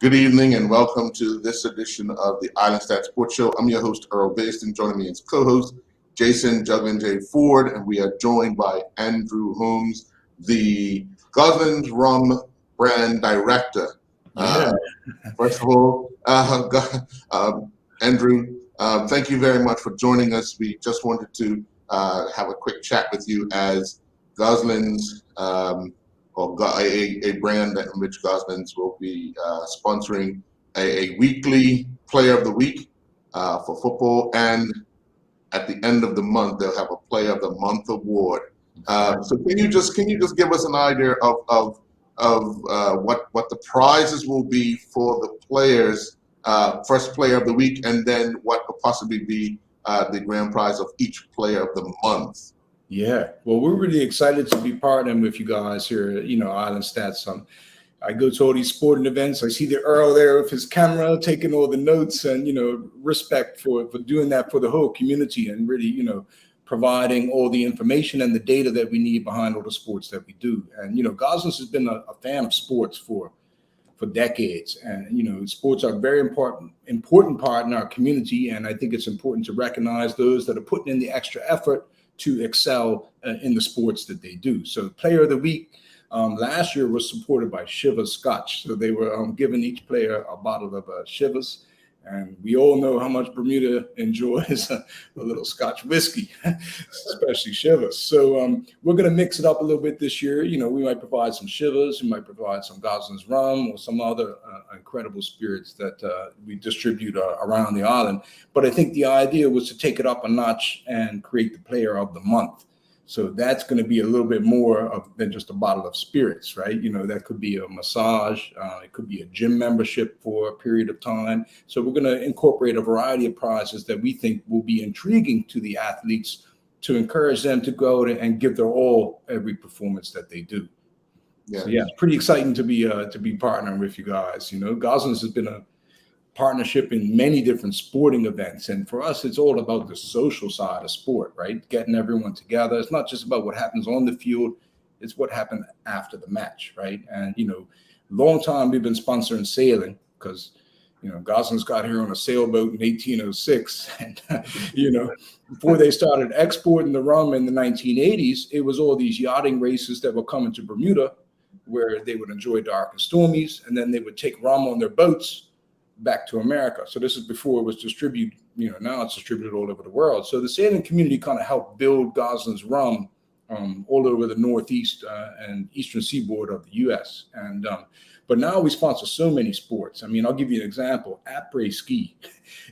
Good evening and welcome to this edition of the Island Stat Sports Show. I'm your host, Earl Baston. Joining me as co-host, Jason Juggling J. Ford, and we are joined by Andrew Holmes, the Goslin's Rum brand director. First of all, Andrew, thank you very much for joining us. We just wanted to have a quick chat with you as Goslin's a brand in which Goslin's will be sponsoring a weekly Player of the Week for football, and at the end of the month they'll have a Player of the Month award. So can you just give us an idea of what the prizes will be for the players, first Player of the Week, and then what could possibly be the grand prize of each Player of the Month? Yeah, well, we're really excited to be partnering with you guys here at, Island Stats. I go to all these sporting events. I see the Earl there with his camera, taking all the notes, and, respect for doing that for the whole community and really, providing all the information and the data that we need behind all the sports that we do. And, Goslins has been a fan of sports for decades. And, sports are a very important part in our community. And I think it's important to recognize those that are putting in the extra effort to excel in the sports that they do. So Player of the Week last year was supported by Chivas Scotch. So they were giving each player a bottle of Chivas. And we all know how much Bermuda enjoys a little Scotch whiskey, especially Chivas. So we're going to mix it up a little bit this year. We might provide some Chivas, we might provide some Goslin's rum or some other incredible spirits that we distribute around the island. But I think the idea was to take it up a notch and create the Player of the Month. So that's going to be a little bit more than just a bottle of spirits, right? That could be a massage. It could be a gym membership for a period of time. So we're going to incorporate a variety of prizes that we think will be intriguing to the athletes to encourage them to go and give their all every performance that they do. Yeah, so, it's pretty exciting to be partnering with you guys. Goslins has been a partnership in many different sporting events. And for us, it's all about the social side of sport, right? Getting everyone together. It's not just about what happens on the field, it's what happened after the match, right? And, long time we've been sponsoring sailing because, Goslins got here on a sailboat in 1806. And, before they started exporting the rum in the 1980s, it was all these yachting races that were coming to Bermuda where they would enjoy dark and stormies, and then they would take rum on their boats back to America. So this is before it was distributed, now it's distributed all over the world. So the sailing community kind of helped build Goslin's rum all over the Northeast and Eastern seaboard of the US. And but now we sponsor so many sports. I mean, I'll give you an example, après ski,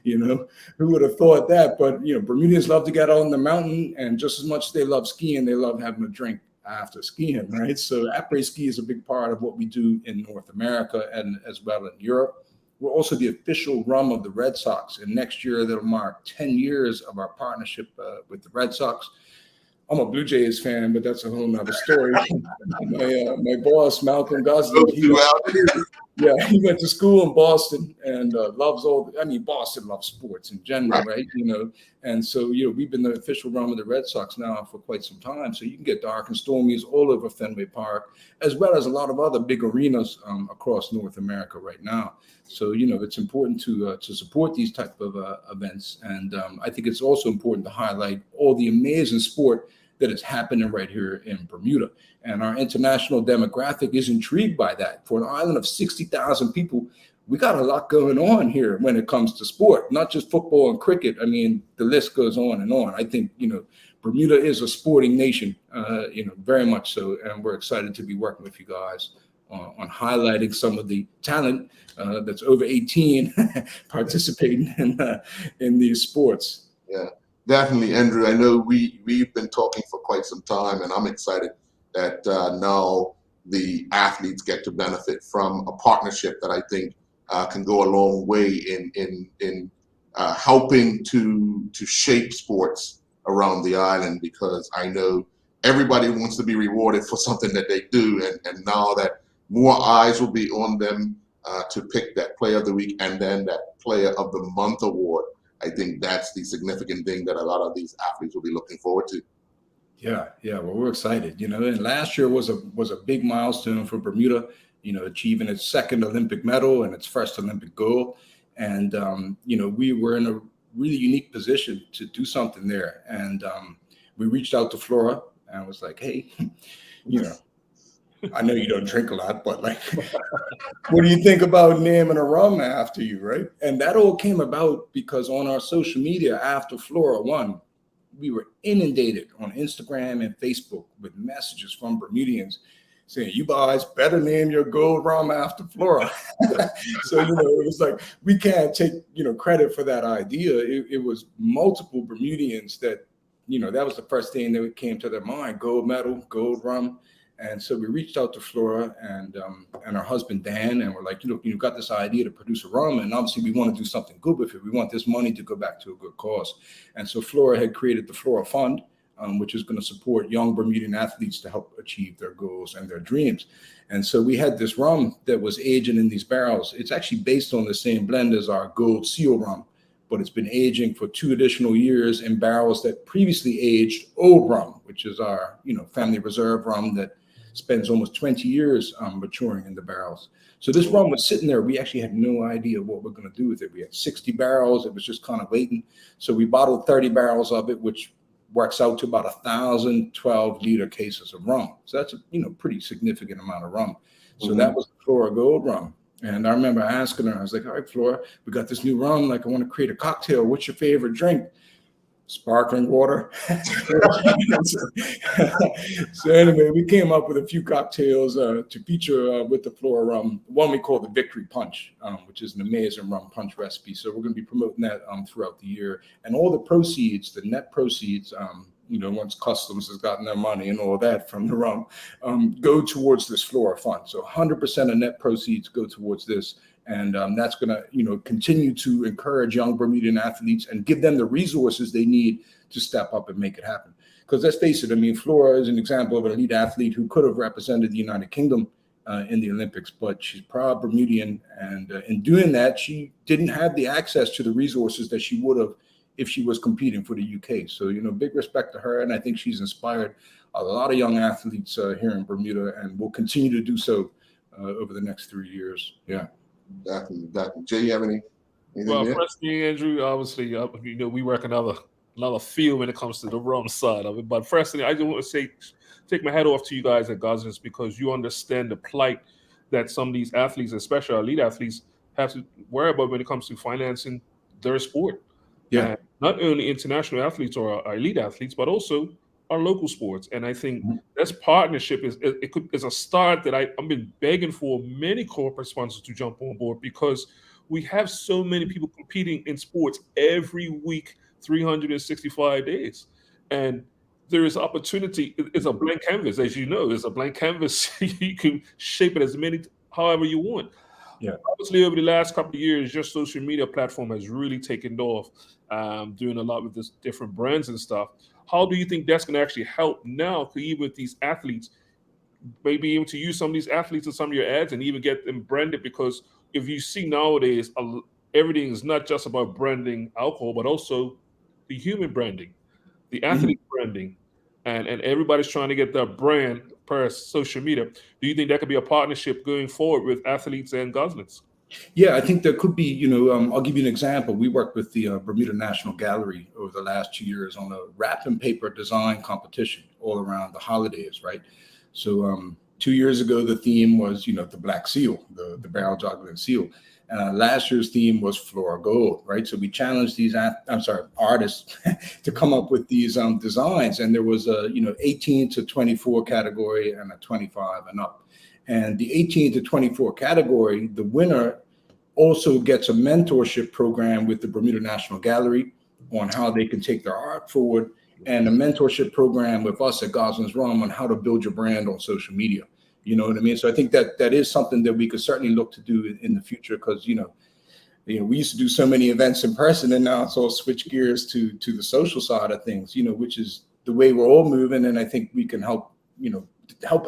who would have thought that? But, Bermudians love to get out on the mountain, and just as much as they love skiing, they love having a drink after skiing, right? So après ski is a big part of what we do in North America and as well in Europe. We're also the official rum of the Red Sox, and next year that'll mark 10 years of our partnership with the Red Sox. I'm a Blue Jays fan, but that's a whole nother story. My boss, Malcolm Goslin, he went to school in Boston and Boston loves sports in general, right? And so, we've been the official rum of the Red Sox now for quite some time. So you can get dark and stormies all over Fenway Park, as well as a lot of other big arenas across North America right now. So, it's important to support these type of events. And I think it's also important to highlight all the amazing sport that is happening right here in Bermuda. And our international demographic is intrigued by that. For an island of 60,000 people, we got a lot going on here when it comes to sport, not just football and cricket. I mean, the list goes on and on. I think, Bermuda is a sporting nation, very much so. And we're excited to be working with you guys on highlighting some of the talent that's over 18 participating in these sports. Yeah, definitely, Andrew. I know we've been talking for quite some time, and I'm excited that now the athletes get to benefit from a partnership that I think can go a long way in helping to shape sports around the island, because I know everybody wants to be rewarded for something that they do, and now that more eyes will be on them to pick that Player of the Week and then that Player of the Month award. I think that's the significant thing that a lot of these athletes will be looking forward to. Yeah. Well, we're excited, and last year was a big milestone for Bermuda. achieving its second Olympic medal and its first Olympic gold. And, we were in a really unique position to do something there. And we reached out to Flora and was like, hey, I know you don't drink a lot, but like, what do you think about naming a rum after you, right? And that all came about because on our social media after Flora won, we were inundated on Instagram and Facebook with messages from Bermudians saying, you guys better name your gold rum after Flora. So, it was like, we can't take, credit for that idea. It was multiple Bermudians that, that was the first thing that came to their mind, gold medal, gold rum. And so we reached out to Flora and her husband, Dan, and we're like, you've got this idea to produce a rum. And obviously we want to do something good with it. We want this money to go back to a good cause. And so Flora had created the Flora Fund, which is going to support young Bermudian athletes to help achieve their goals and their dreams. And so we had this rum that was aging in these barrels. It's actually based on the same blend as our Gold Seal rum, but it's been aging for 2 additional years in barrels that previously aged Old Rum, which is our, family reserve rum that spends almost 20 years maturing in the barrels. So this rum was sitting there. We actually had no idea what we're going to do with it. We had 60 barrels. It was just kind of waiting. So we bottled 30 barrels of it, which works out to about 1,012-liter cases of rum. So that's a pretty significant amount of rum. So that was the Flora Gold rum. And I remember asking her, I was like, all right, Flora, we got this new rum. Like, I want to create a cocktail. What's your favorite drink? Sparkling water. So anyway, we came up with a few cocktails to feature with the Flora rum. One we call the Victory Punch, which is an amazing rum punch recipe. So we're going to be promoting that throughout the year. And all the proceeds, the net proceeds, once Customs has gotten their money and all that from the rum, go towards this Flora Fund. So 100% of net proceeds go towards this. And that's going to, continue to encourage young Bermudian athletes and give them the resources they need to step up and make it happen. Because let's face it, Flora is an example of an elite athlete who could have represented the United Kingdom in the Olympics, but she's proud Bermudian. And in doing that, she didn't have the access to the resources that she would have if she was competing for the UK. So, big respect to her. And I think she's inspired a lot of young athletes here in Bermuda and will continue to do so over the next 3 years. Yeah. Definitely. Jay, you have anything? Well, first thing, Andrew, obviously, we work another field when it comes to the rum side of it. But first thing, I just want to say, take my hat off to you guys at Gosnells because you understand the plight that some of these athletes, especially our elite athletes, have to worry about when it comes to financing their sport. Yeah. And not only international athletes or our elite athletes, but also our local sports. And I think this partnership is a start that I've been begging for many corporate sponsors to jump on board because we have so many people competing in sports every week, 365 days. And there is opportunity. It's a blank canvas, as you know. It's a blank canvas. You can shape it however you want. Yeah. Obviously, over the last couple of years, your social media platform has really taken off, doing a lot with this different brands and stuff. How do you think that's going to actually help now, even with these athletes, maybe able to use some of these athletes in some of your ads and even get them branded? Because if you see nowadays, everything is not just about branding alcohol, but also the human branding, the athlete branding, and everybody's trying to get their brand per social media. Do you think that could be a partnership going forward with athletes and Gosnells? Yeah, I think there could be, I'll give you an example. We worked with the Bermuda National Gallery over the last 2 years on a wrapping paper design competition all around the holidays, right? So 2 years ago, the theme was, the Black Seal, the barrel juggling seal. Last year's theme was Flora Gold, right? So we challenged these artists to come up with these designs. And there was a, 18 to 24 category and a 25 and up. And the 18 to 24 category, the winner also gets a mentorship program with the Bermuda National Gallery on how they can take their art forward, and a mentorship program with us at Gosnells Rum on how to build your brand on social media. You know what I mean? So I think that is something that we could certainly look to do in the future because, we used to do so many events in person, and now it's all switch gears to the social side of things, which is the way we're all moving. And I think we can help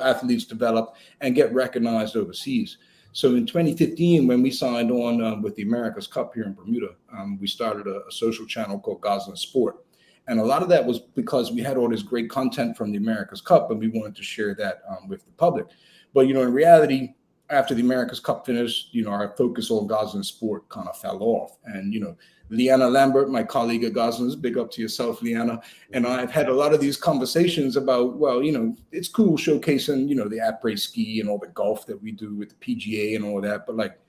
athletes develop and get recognized overseas. So in 2015, when we signed on with the America's Cup here in Bermuda, we started a social channel called Gosnells Sport. And a lot of that was because we had all this great content from the America's Cup and we wanted to share that with the public. But, in reality, after the America's Cup finished, our focus on Gosling sport kind of fell off. And, Leanna Lambert, my colleague at Gosling's, big up to yourself, Leanna. And I've had a lot of these conversations about, well, it's cool showcasing, the après ski and all the golf that we do with the PGA and all that. But like,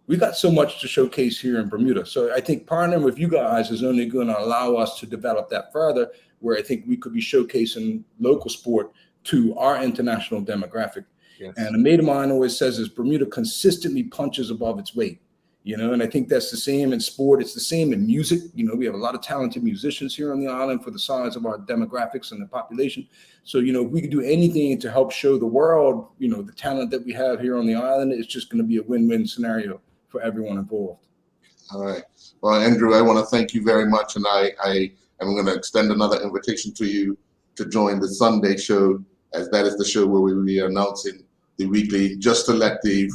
we got so much to showcase here in Bermuda. So I think partnering with you guys is only going to allow us to develop that further, where I think we could be showcasing local sport to our international demographic. Yes. And a mate of mine always says is Bermuda consistently punches above its weight, and I think that's the same in sport. It's the same in music. We have a lot of talented musicians here on the island for the size of our demographics and the population. So, if we could do anything to help show the world, the talent that we have here on the island, it's just going to be a win-win scenario for everyone involved. All right. Well, Andrew, I want to thank you very much. And I am going to extend another invitation to you to join the Sunday show, as that is the show where we will be announcing the weekly, just to let the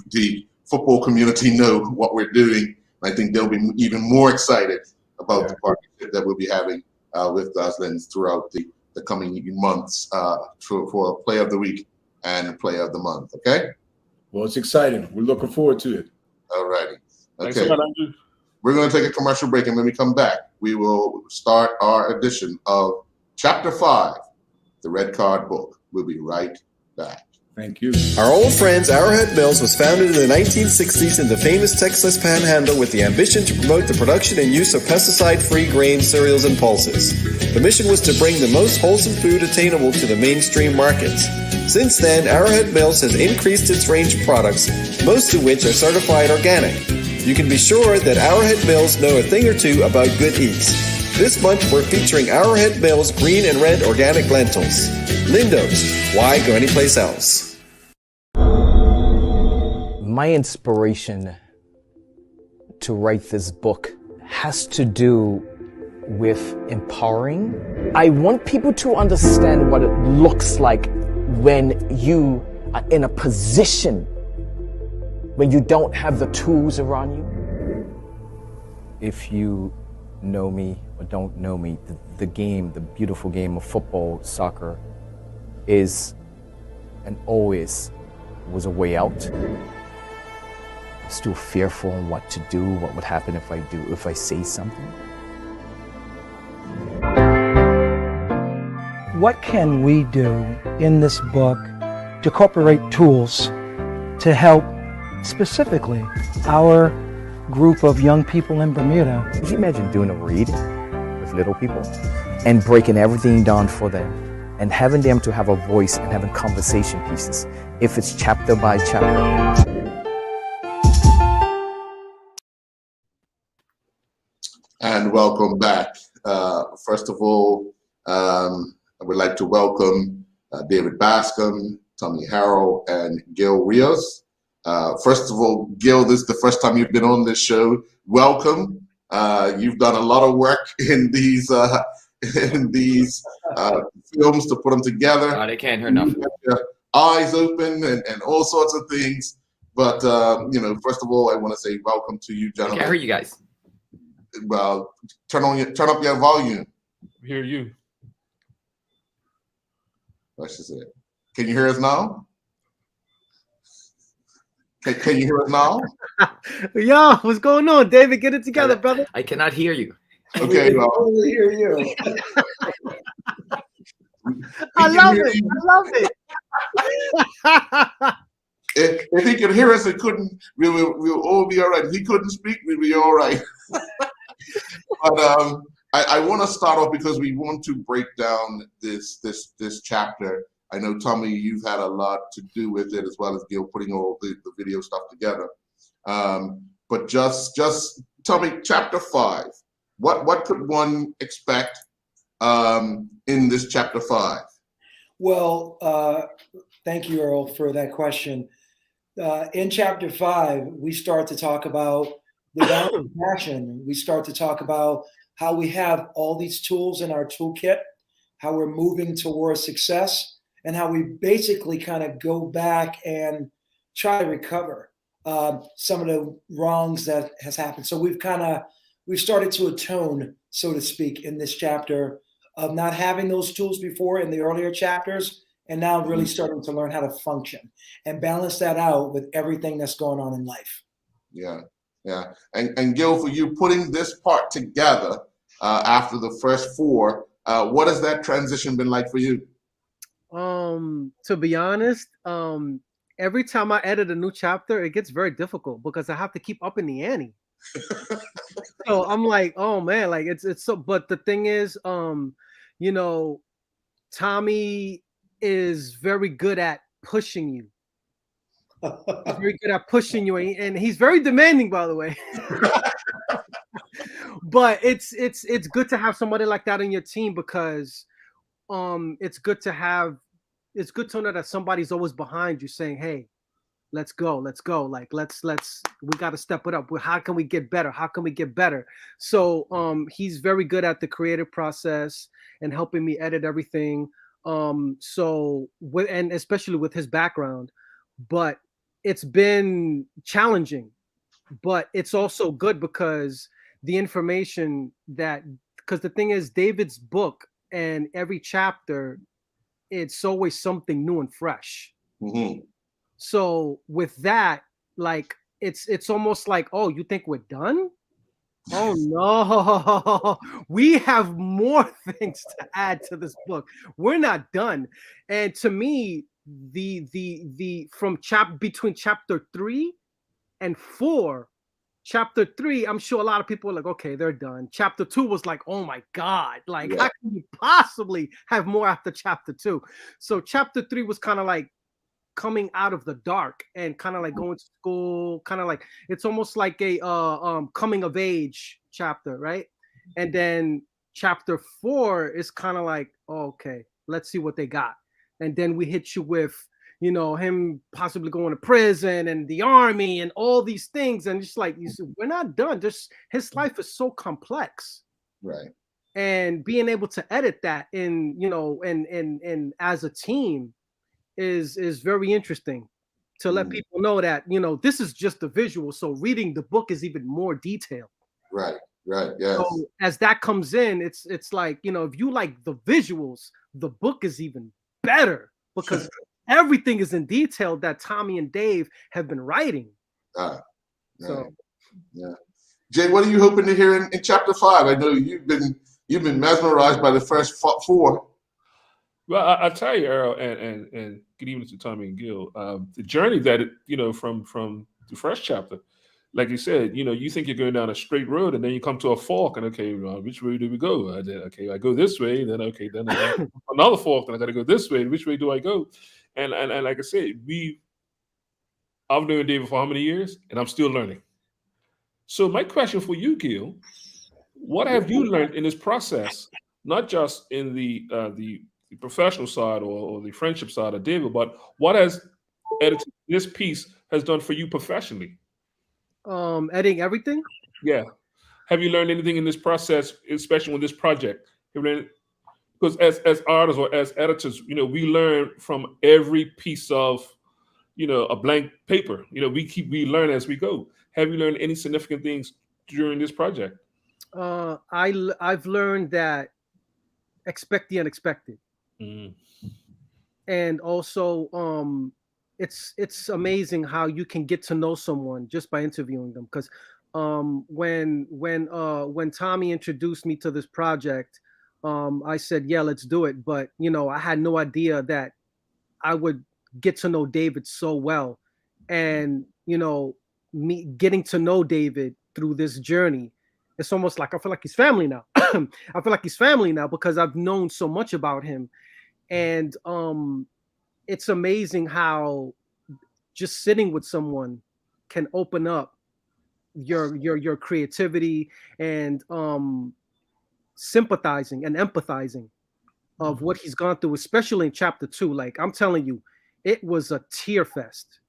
football community know what we're doing. I think they'll be even more excited about the partnership that we'll be having with Gosling's throughout the coming months for Player of the Week and Player of the Month. Okay? Well, it's exciting. We're looking forward to it. All righty. Okay. Thanks a lot, Andrew. We're going to take a commercial break, and when we come back, we will start our edition of Chapter 5, the Red Card Book. We'll be right back. Thank you. Our old friends Arrowhead Mills was founded in the 1960s in the famous Texas Panhandle with the ambition to promote the production and use of pesticide-free grains, cereals, and pulses. The mission was to bring the most wholesome food attainable to the mainstream markets. Since then, Arrowhead Mills has increased its range of products, most of which are certified organic. You can be sure that Arrowhead Mills know a thing or two about good eats. This month, we're featuring Arrowhead Mills green and red organic lentils. Lindo's, why go anyplace else? My inspiration to write this book has to do with empowering. I want people to understand what it looks like when you are in a position when you don't have the tools around you. If you know me or don't know me, the game, the beautiful game of football, soccer, is and always was a way out. I'm still fearful on what to do, what would happen if I say something. What can we do in this book to incorporate tools to help specifically our group of young people in Bermuda? Could you imagine doing a read with little people and breaking everything down for them and having them to have a voice and having conversation pieces, if it's chapter by chapter? And welcome back. First of all, I would like to welcome David Bascom, Tommy Harrell, and Gil Rios. First of all, Gil, this is the first time you've been on this show. Welcome. You've done a lot of work in these films to put them together. They can't hear enough. Your eyes open and all sorts of things. But first of all, I want to say welcome to you, I gentlemen. can't hear you guys. Well, turn up your volume. Hear you. That's just it. Can you hear us now? Can you hear us now? Yo, what's going on, David? Get it together, brother. I cannot hear you. Okay, well, I hear you. I love it. I love it. If he could hear us and couldn't, we'll all be all right. If he couldn't speak, we'd be all right. But I want to start off because we want to break down this chapter. I know, Tommy, you've had a lot to do with it, as well as Gil putting all the video stuff together. But just tell me, chapter 5. What could one expect in this chapter 5? Well, thank you, Earl, for that question. In chapter 5, we start to talk about the value of passion. We start to talk about how we have all these tools in our toolkit, how we're moving towards success, and how we basically kind of go back and try to recover some of the wrongs that has happened. So we've started to atone, so to speak, in this chapter of not having those tools before in the earlier chapters, and now really starting to learn how to function and balance that out with everything that's going on in life. Yeah, yeah. And Gil, for you putting this part together after the first 4, what has that transition been like for you? To be honest, every time I edit a new chapter, it gets very difficult because I have to keep up in the ante. So I'm like, oh man, like it's so. But the thing is, you know, Tommy is very good at pushing you. He's very good at pushing you, and he's very demanding, by the way. But it's good to have somebody like that in your team because it's good to know that somebody's always behind you saying, hey, let's go, like let's we got to step it up. How can we get better? So he's very good at the creative process and helping me edit everything, so and especially with his background. But it's been challenging, but it's also good because the information that, because the thing is, David's book and every chapter, it's always something new and fresh. Mm-hmm. So with that, like it's almost like, oh, you think we're done? Oh no, we have more things to add to this book. We're not done. And to me, the from between chapter 3 and 4, chapter 3, I'm sure a lot of people are like, okay, they're done. Chapter 2 was like, oh my God, like how can you possibly have more after chapter 2? So chapter 3 was kind of like coming out of the dark and kind of like going to school, kind of like it's almost like a coming of age chapter, right? And then chapter 4 is kind of like, oh, okay, let's see what they got. And then we hit you with, you know, him possibly going to prison and the army and all these things, and just like you said, we're not done. Just his life is so complex, Right. and being able to edit that in, you know, and as a team is very interesting to let people know that, you know, this is just the visual. So reading the book is even more detailed. Right. Yes. So as that comes in, it's like, you know, if you like the visuals, the book is even better because everything is in detail that Tommy and Dave have been writing. Right. So yeah. Jay, what are you hoping to hear in chapter 5? I know you've been mesmerized by the first 4. Well, I tell you, Earl, and good evening to Tommy and Gil. The journey that you know from the first chapter, like you said, you know, you think you're going down a straight road, and then you come to a fork, and okay, which way do we go? I go this way, then okay, then I got another fork, and I got to go this way. Which way do I go? And like I said, I've known David for how many years, and I'm still learning. So my question for you, Gil, what have you learned in this process? Not just in the professional side or the friendship side of David, but what has editing this piece has done for you professionally? editing everything. Yeah. Have you learned anything in this process, especially with this project? Because as artists or as editors, you know, we learn from every piece of, you know, a blank paper. You know, we learn as we go. Have you learned any significant things during this project? I've learned that expect the unexpected. And also it's amazing how you can get to know someone just by interviewing them, because when Tommy introduced me to this project, I said, yeah, let's do it. But you know, I had no idea that I would get to know David so well. And you know, me getting to know David through this journey, it's almost like I feel like he's family now. I feel like he's family now because I've known so much about him. And it's amazing how just sitting with someone can open up your creativity and sympathizing and empathizing of what he's gone through, especially in chapter 2. Like I'm telling you, it was a tear fest.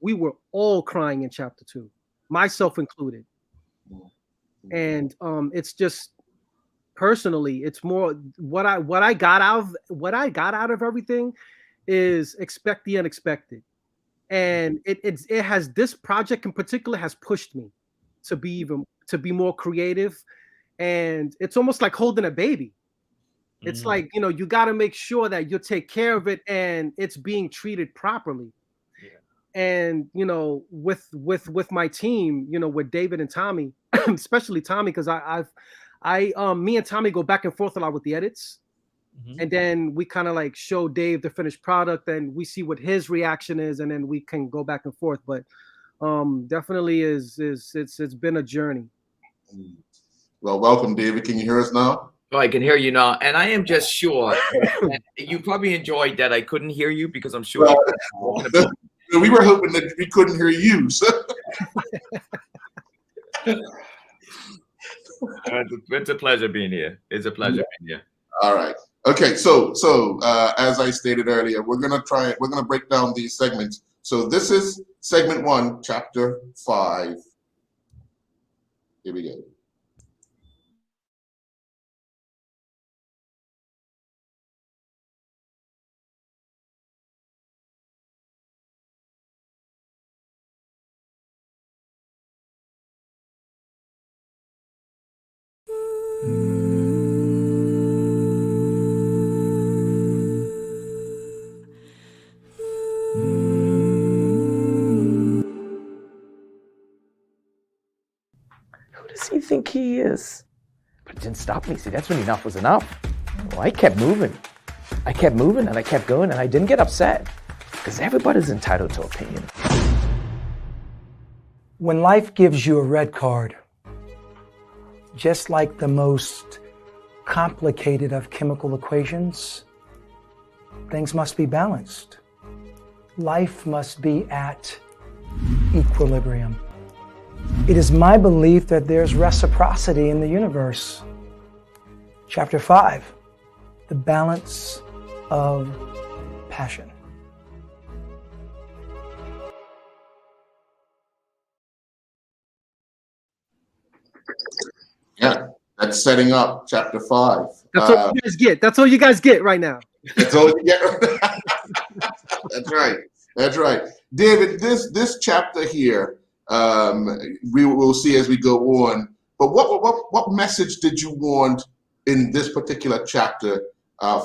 We were all crying in chapter 2, myself included. And it's just personally, it's more what I got out of everything is expect the unexpected. And it has, this project in particular has pushed me to be more creative. And it's almost like holding a baby. It's like, you know, you got to make sure that you take care of it and it's being treated properly. And, you know, with my team, you know, with David and Tommy, especially Tommy, because me and Tommy go back and forth a lot with the edits. And then we kind of like show Dave the finished product and we see what his reaction is, and then we can go back and forth. But definitely it's been a journey. Well, welcome, David. Can you hear us now? Oh, I can hear you now, and I am just sure you probably enjoyed that I couldn't hear you, because I'm sure we were hoping that we couldn't hear you. So. It's a pleasure being here. It's a pleasure being here. All right. Okay. So as I stated earlier, we're gonna break down these segments. So this is segment 1, chapter 5. Here we go. Who does he think he is? But it didn't stop me. See, that's when enough was enough. Well, I kept moving. I kept moving and I kept going, and I didn't get upset, because everybody's entitled to opinion. When life gives you a red card, just like the most complicated of chemical equations, things must be balanced. Life must be at equilibrium. It is my belief that there's reciprocity in the universe. Chapter 5, the balance of passion. Yeah, that's setting up chapter 5. That's what you guys get. That's all you guys get right now. That's all you get. That's right. That's right. David, this chapter here, we will see as we go on. But what message did you want in this particular chapter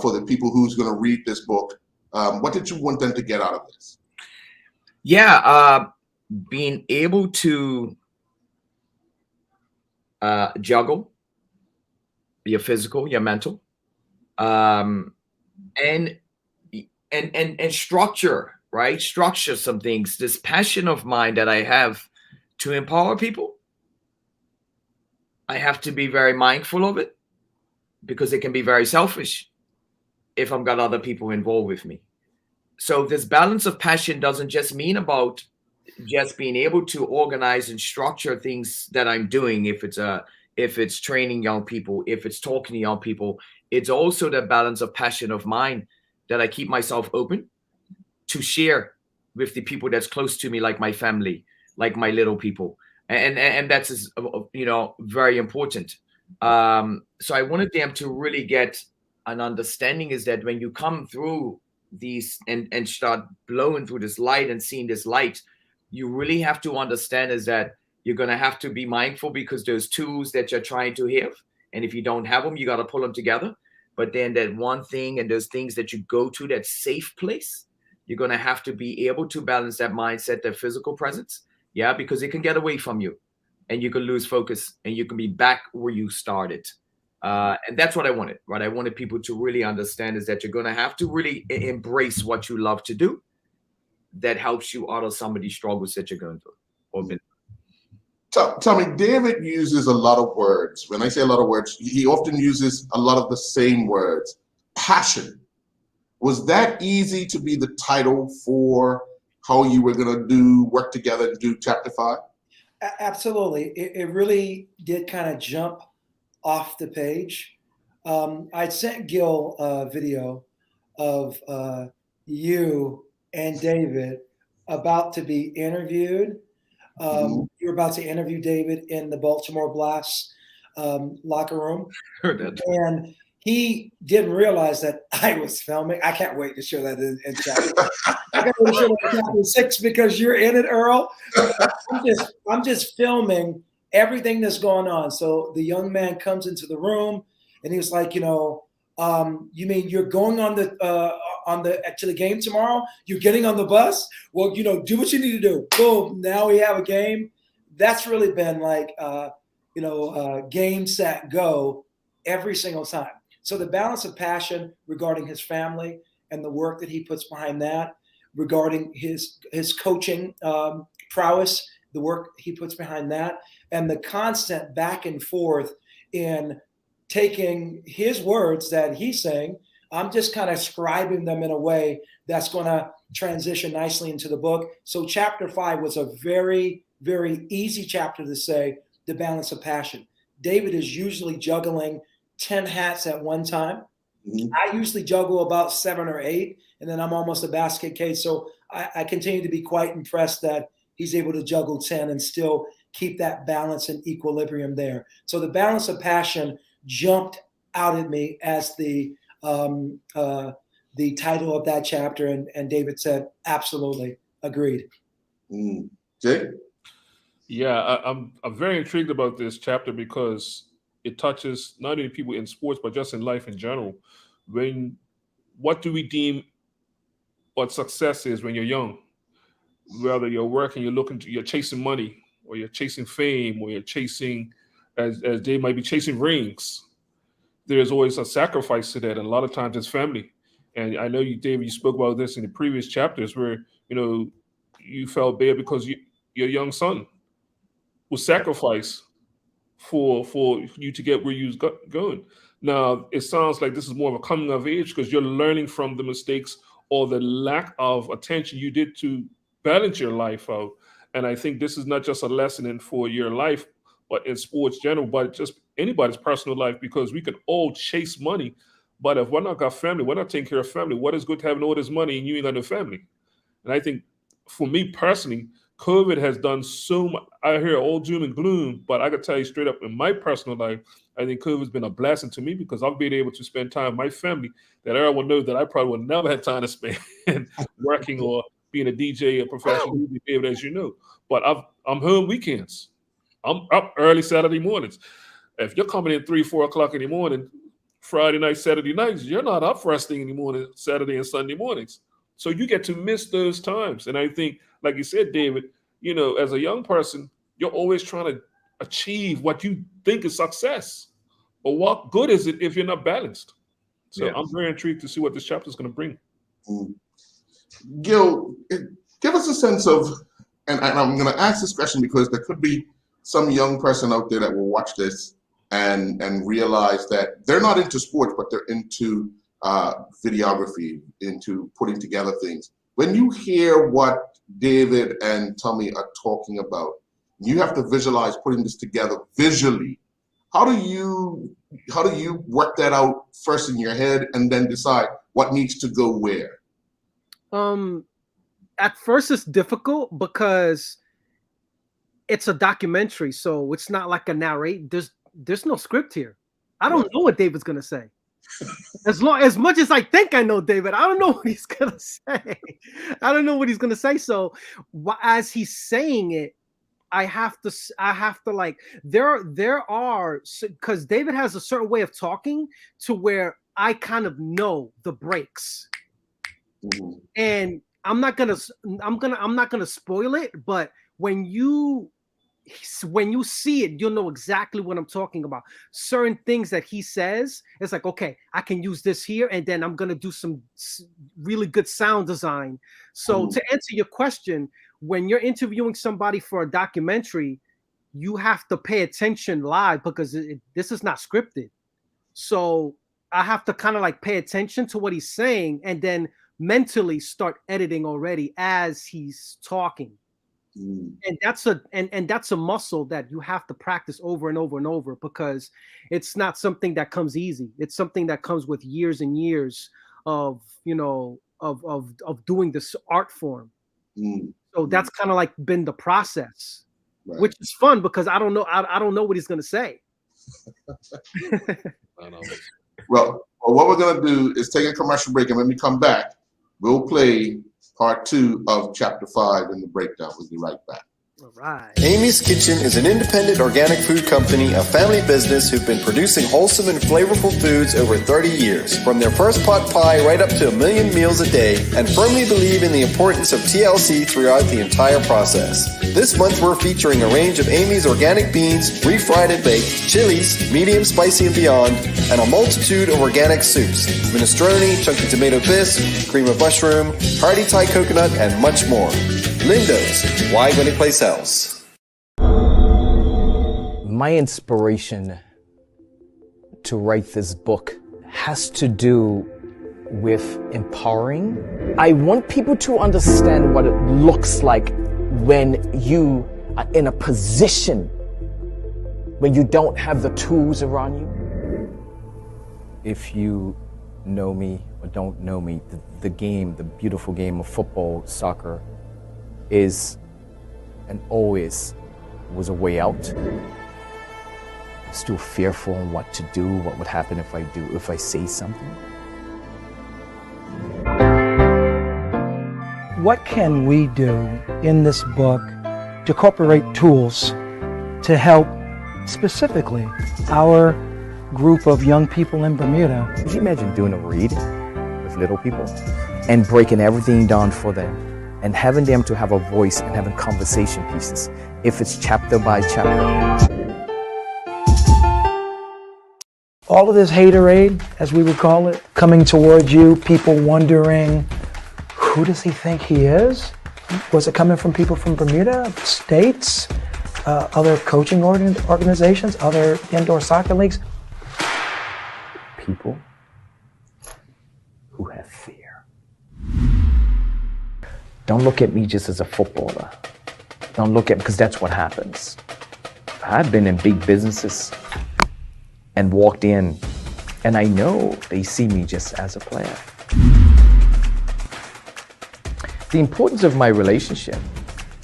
for the people who's going to read this book? What did you want them to get out of this? Yeah, being able to juggle your physical, your mental, and structure, right? Structure some things. This passion of mine that I have to empower people, I have to be very mindful of it, because it can be very selfish if I've got other people involved with me. So this balance of passion doesn't just mean about just being able to organize and structure things that I'm doing. If it's training young people, if it's talking to young people, it's also the balance of passion of mine that I keep myself open to share with the people that's close to me, like my family, like my little people. And that's, you know, very important. So I wanted them to really get an understanding is that when you come through these and start blowing through this light and seeing this light, you really have to understand is that you're going to have to be mindful, because those tools that you're trying to have, and if you don't have them, you got to pull them together. But then that one thing and those things that you go to, that safe place, you're going to have to be able to balance that mindset, that physical presence. Yeah, because it can get away from you and you can lose focus and you can be back where you started. And that's what I wanted, right? I wanted people to really understand is that you're going to have to really embrace what you love to do that helps you out of some of these struggles that you're going through. Or been. Tell me, David uses a lot of words. When I say a lot of words, he often uses a lot of the same words. Passion. Was that easy to be the title for how you were going to work together and do chapter 5? Absolutely. It really did kind of jump off the page. I'd sent Gil a video of you and David about to be interviewed. You were about to interview David in the Baltimore Blast locker room. And he didn't realize that I was filming. I can't wait to show that in chapter. I can't wait to show that in chapter 6 because you're in it, Earl. I'm just filming everything that's going on. So the young man comes into the room and he was like, you know, You mean you're going on the to the game tomorrow? You're getting on the bus? Well, do what you need to do. Boom! Now we have a game. That's really been like game, set, go every single time. So the balance of passion regarding his family and the work that he puts behind that, regarding his coaching prowess, the work he puts behind that, and the constant back and forth in taking his words that he's saying, I'm just kind of scribing them in a way that's going to transition nicely into the book. So chapter 5 was a very, very easy chapter to say, the balance of passion. David is usually juggling 10 hats at one time. Mm-hmm. I usually juggle about 7 or 8, and then I'm almost a basket case. So I continue to be quite impressed that he's able to juggle 10 and still keep that balance and equilibrium there. So the balance of passion jumped out at me as the title of that chapter, and David said, absolutely, agreed. Jay? Yeah, I'm very intrigued about this chapter because it touches not only people in sports, but just in life in general. What do we deem what success is when you're young? Whether you're working, you're chasing money, or you're chasing fame, or you're chasing, as they might be chasing rings. There's always a sacrifice to that, and a lot of times it's family. And I know you, David, you spoke about this in the previous chapters where you felt bad because your young son was sacrificed for you to get where you was going. Now it sounds like this is more of a coming of age because you're learning from the mistakes or the lack of attention you did to balance your life out. And I think this is not just a lesson for your life, but in sports general, but just anybody's personal life, because we can all chase money, but if we're not got family, we're not taking care of family. What is good to having all this money and you ain't got no family? And I think for me personally, COVID has done so much. I hear all doom and gloom, but I can tell you straight up, in my personal life, I think COVID has been a blessing to me because I've been able to spend time with my family that everyone knows that I probably would never have time to spend working or being a DJ, a professional music player, as you know. But I'm home weekends. I'm up early Saturday mornings. If you're coming in 3, 4 o'clock in the morning, Friday night, Saturday nights, you're not up first thing in the morning, Saturday and Sunday mornings. So you get to miss those times. And I think, like you said, David, as a young person, you're always trying to achieve what you think is success. But what good is it if you're not balanced? So yes. I'm very intrigued to see what this chapter is going to bring. Gil, give us a sense of, and I'm going to ask this question because there could be some young person out there that will watch this and realize that they're not into sports, but they're into videography, into putting together things. When you hear what David and Tommy are talking about, you have to visualize putting this together visually. How do you work that out first in your head and then decide what needs to go where? At first it's difficult because it's a documentary, so it's not like a narrate. There's no script here. I don't know what David's gonna say. As much as I think I know David, I don't know what he's gonna say. I don't know what he's gonna say. So as he's saying it, I have to like there are, because David has a certain way of talking to where I kind of know the breaks, and I'm not gonna spoil it, but when you see it, you'll know exactly what I'm talking about. Certain things that he says, it's like, okay, I can use this here, and then I'm gonna do some really good sound design. So to answer your question, when you're interviewing somebody for a documentary, you have to pay attention live because this is not scripted. So I have to kind of like pay attention to what he's saying and then mentally start editing already as he's talking. And that's a muscle that you have to practice over and over and over, because it's not something that comes easy. It's something that comes with years and years of doing this art form. So that's kind of like been the process, which is fun because I don't know what he's gonna say. Well, what we're gonna do is take a commercial break, and when we come back, we'll play part 2 of chapter 5 in the breakdown. We'll be right back. All right. Amy's Kitchen is an independent organic food company, a family business who've been producing wholesome and flavorful foods over 30 years. From their first pot pie right up to 1 million meals a day, and firmly believe in the importance of TLC throughout the entire process. This month we're featuring a range of Amy's organic beans, refried and baked, chilies, medium spicy and beyond, and a multitude of organic soups, minestrone, chunky tomato bisque, cream of mushroom, hearty Thai coconut, and much more. Lindo's, why go anyplace else? My inspiration to write this book has to do with empowering. I want people to understand what it looks like when you are in a position when you don't have the tools around you. If you know me or don't know me, the game, the beautiful game of football, soccer, is and always was a way out. Still fearful on what to do, what would happen if I say something. What can we do in this book to incorporate tools to help specifically our group of young people in Bermuda? Could you imagine doing a read with little people and breaking everything down for them and having them to have a voice and having conversation pieces, if it's chapter by chapter? All of this haterade, as we would call it, coming towards you, people wondering, who does he think he is? Was it coming from people from Bermuda, states, other coaching organizations, other indoor soccer leagues? People who have fear. Don't look at me just as a footballer. Don't look at me, because that's what happens. I've been in big businesses and walked in, and I know they see me just as a player. The importance of my relationship,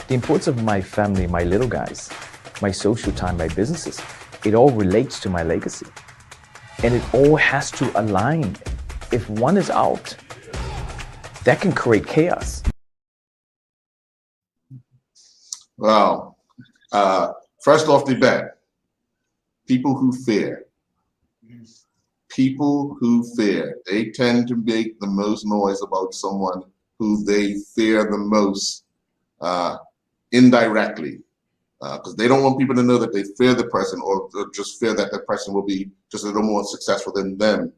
the importance of my family, my little guys, my social time, my businesses, it all relates to my legacy. And it all has to align. If one is out, that can create chaos. Well, first off the bat, people who fear, they tend to make the most noise about someone who they fear the most indirectly, because they don't want people to know that they fear the person, or just fear that the person will be just a little more successful than them.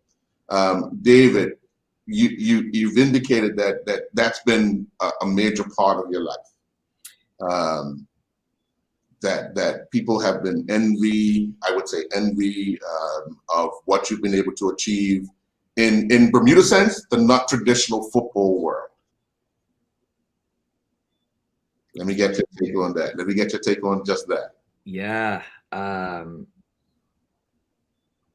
David, you've indicated that's been a major part of your life. That people have been envy of what you've been able to achieve in Bermuda sense, the not traditional football world. Let me get your take on that. Let me get your take on just that. Yeah.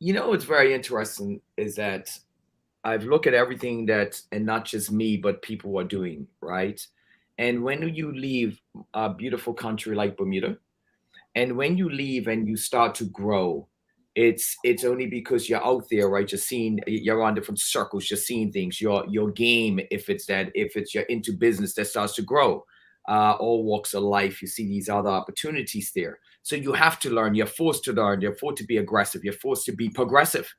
You know, what's very interesting is that I've looked at everything that, and not just me, but people are doing, right? And when you leave a beautiful country like Bermuda, and when you leave and you start to grow, it's only because you're out there, right? You're on different circles, you're seeing things, your game, if you're into business, that starts to grow. All walks of life, you see these other opportunities there. So you have to learn, you're forced to learn, you're forced to be aggressive, you're forced to be progressive.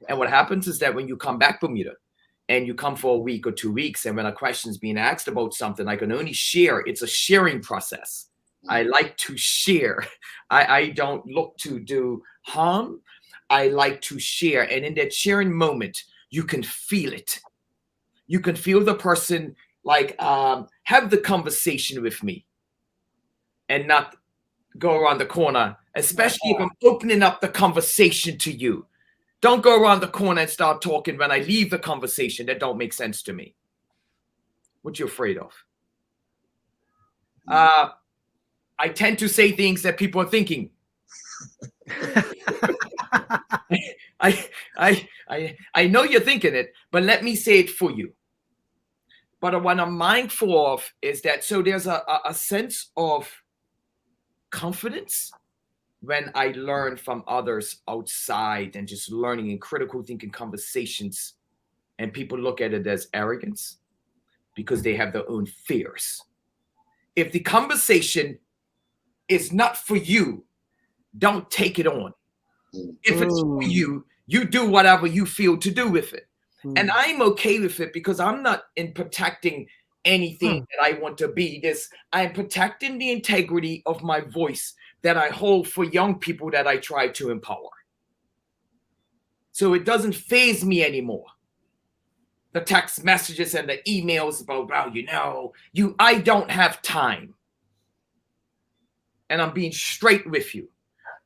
And what happens is that when you come back Bermuda and you come for a week or 2 weeks, and when a question's being asked about something, I can only share. It's a sharing process. I like to share. I don't look to do harm. I like to share. And in that sharing moment, you can feel it. You can feel the person like have the conversation with me and not go around the corner, especially if I'm opening up the conversation to you. Don't go around the corner and start talking when I leave the conversation that don't make sense to me. What you afraid of? I tend to say things that people are thinking. I know you're thinking it, but let me say it for you. But what I'm mindful of is that, so there's a sense of confidence when I learn from others outside and just learning in critical thinking conversations, and people look at it as arrogance because they have their own fears. If the conversation is not for you, don't take it on. If it's for you, you do whatever you feel to do with it. And I'm okay with it because I'm not in protecting anything that I want to be. I'm protecting the integrity of my voice that I hold for young people that I try to empower. So it doesn't faze me anymore. The text messages and the emails about, well, I don't have time. And I'm being straight with you.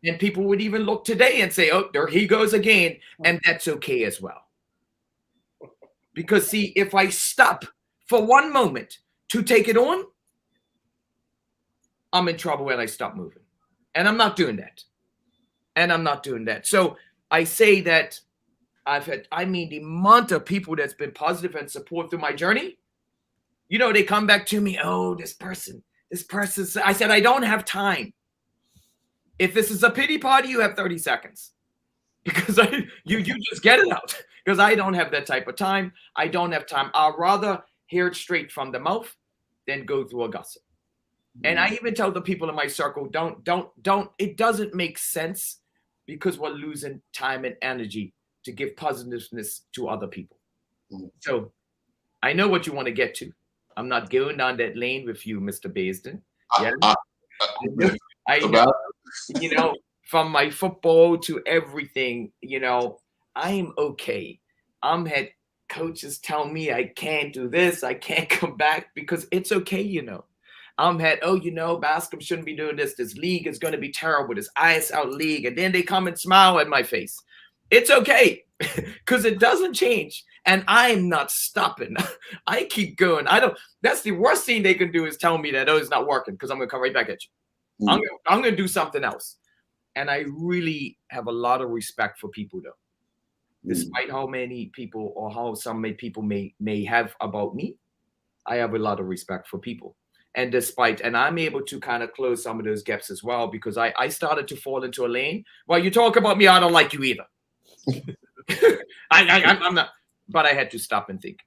And people would even look today and say, oh, there he goes again. And that's okay as well. Because see, if I stop for one moment to take it on, I'm in trouble when I stop moving. And I'm not doing that. So I say that the amount of people that's been positive and support through my journey, they come back to me, oh, this person. I said, I don't have time. If this is a pity party, you have 30 seconds. Because you just get it out. Because I don't have that type of time. I don't have time. I'd rather hear it straight from the mouth than go through a gossip. And I even tell the people in my circle, don't. It doesn't make sense because we're losing time and energy to give positiveness to other people. So I know what you want to get to. I'm not going down that lane with you, Mr. Baisden. I know, from my football to everything, I'm okay. I'm had coaches tell me I can't do this, I can't come back because it's okay, I'm had, basketball shouldn't be doing this. This league is going to be terrible. This ISL league. And then they come and smile at my face. It's okay because it doesn't change. And I'm not stopping. I keep going. That's the worst thing they can do is tell me that, it's not working because I'm going to come right back at you. I'm going to do something else. And I really have a lot of respect for people, though. Despite how many people or how some people may have about me, I have a lot of respect for people. And I'm able to kind of close some of those gaps as well because I started to fall into a lane. Well, you talk about me, I don't like you either. I'm not, but I had to stop and think.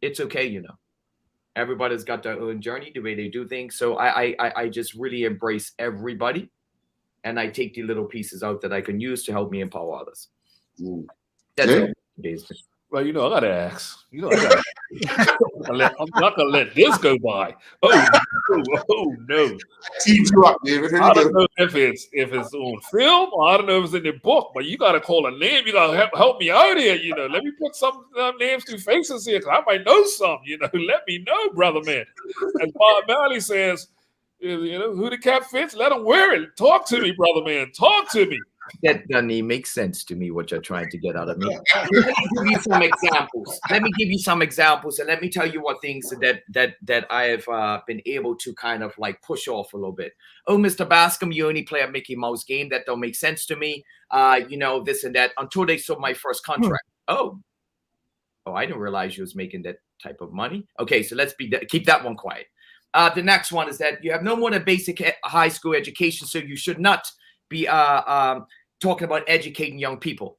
It's okay, Everybody's got their own journey, the way they do things. So I just really embrace everybody, and I take the little pieces out that I can use to help me empower others. That's it. Well, I gotta ask. I'm not gonna let this go by. Oh no! Teed you up, David. I don't know if it's on film or I don't know if it's in the book, but you gotta call a name. You gotta help me out here. Let me put some names to faces here because I might know some. Let me know, brother man. As Bob Marley says, who the cap fits, let him wear it. Talk to me, brother man. Talk to me. That doesn't even make sense to me, what you're trying to get out of me. Let me give you some examples. And let me tell you what things that I have been able to kind of like push off a little bit. Oh, Mr. Bascom, you only play a Mickey Mouse game. That don't make sense to me. This and that until they saw my first contract. Oh, I didn't realize you was making that type of money. Okay, so let's keep that one quiet. The next one is that you have no more than basic high school education, so you should not be talking about educating young people.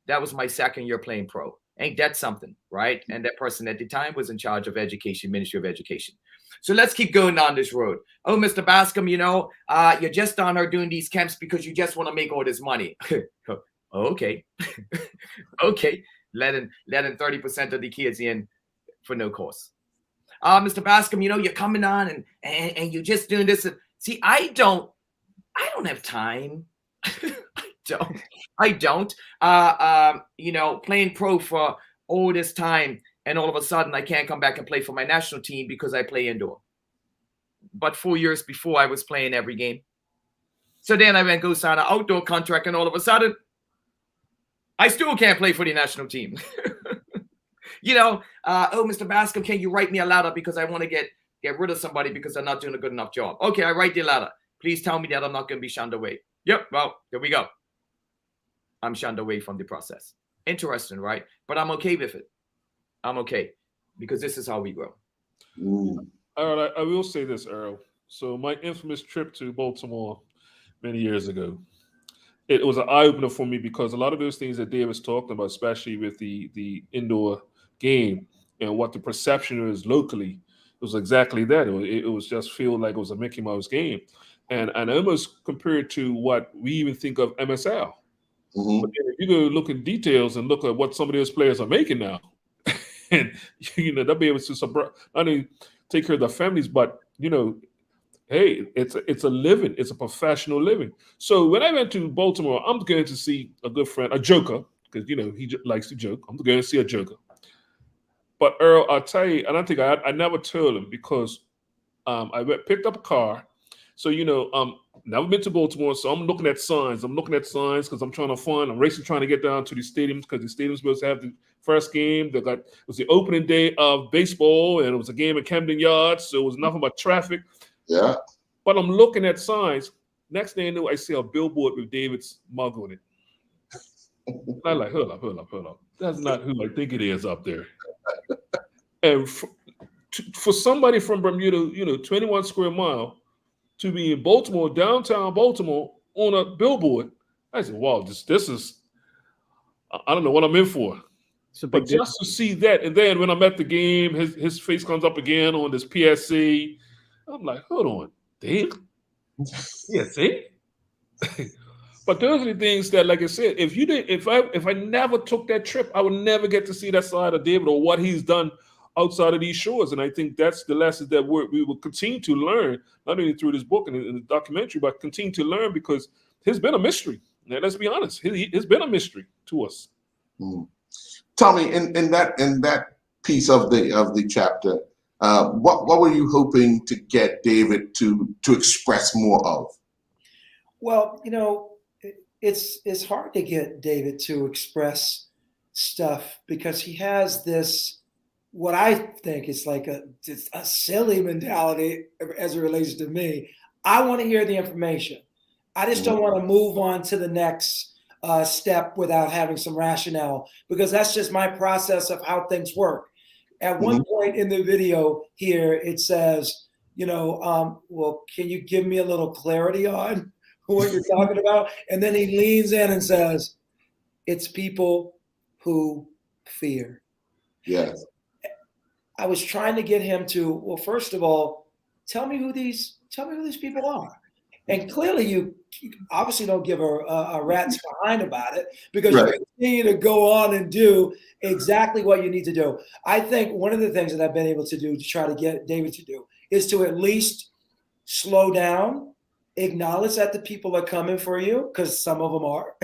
That was my second year playing pro. Ain't that something, right? And that person at the time was in charge of education, Ministry of Education. So let's keep going down this road. Oh, Mr. Bascom, you're just down here doing these camps because you just want to make all this money. Okay. Okay. Letting 30% of the kids in for no cost. Mr. Bascom, you're coming on and you're just doing this. See, I don't have time. I don't. Playing pro for all this time, and all of a sudden I can't come back and play for my national team because I play indoor. But 4 years before, I was playing every game. So then I went go sign an outdoor contract, and all of a sudden, I still can't play for the national team. Mr. Bascom, can you write me a letter because I want to get rid of somebody because they're not doing a good enough job? Okay, I write the letter. Please tell me that I'm not going to be shunned away. Yep, well, there we go. I'm shunned away from the process. Interesting, right? But I'm okay with it. I'm okay because this is how we grow. All right, I will say this, Earl. So my infamous trip to Baltimore many years ago, it was an eye-opener for me because a lot of those things that Dave was talking about, especially with the indoor game and what the perception is locally, it was exactly that. It was just feel like it was a Mickey Mouse game. and almost compared to what we even think of MSL. Mhm. But then if you go look in details and look at what some of those players are making now, and they'll be able to not only take care of their families, but hey, it's a living, it's a professional living. So when I went to Baltimore, I'm going to see a good friend, a joker, because he likes to joke. I'm going to see a joker. But Earl, I'll tell you, and I think I never told him because picked up a car. So never been to Baltimore, so I'm looking at signs. Because I'm trying to find. I'm racing, trying to get down to the stadiums because the stadium's supposed to have the first game. It was the opening day of baseball, and it was a game at Camden Yards, so it was nothing but traffic. Yeah. But I'm looking at signs. Next thing I know, I see a billboard with David's mug on it. I'm like, hold up. That's not who I think it is up there. And for somebody from Bermuda, 21 square mile, to be in Baltimore, downtown Baltimore, on a billboard, I said, wow, this is, I don't know what I'm in for. But just to see that, and then when I'm at the game, his face comes up again on this PSC. I'm like, hold on, Dave? PSC? But those are the things that, like I said, if I never took that trip, I would never get to see that side of David or what he's done outside of these shores. And I think that's the lessons that we will continue to learn, not only through this book and the documentary, but continue to learn because he's been a mystery. Now, let's be honest, he's been a mystery to us. Mm. Tommy, in that piece of the chapter, what were you hoping to get David to express more of? Well, it's hard to get David to express stuff because he has this, what I think is like a silly mentality as it relates to me. I want to hear the information. I just don't want to move on to the next step without having some rationale, because that's just my process of how things work. At one point in the video here, it says, well, can you give me a little clarity on what you're talking about? And then he leans in and says, it's people who fear. Yes. I was trying to get him to, well, first of all, tell me who these people are. And clearly you obviously don't give a rat's behind about it, because you continue to go on and do exactly what you need to do. I think one of the things that I've been able to do to try to get David to do is to at least slow down, acknowledge that the people are coming for you, because some of them are,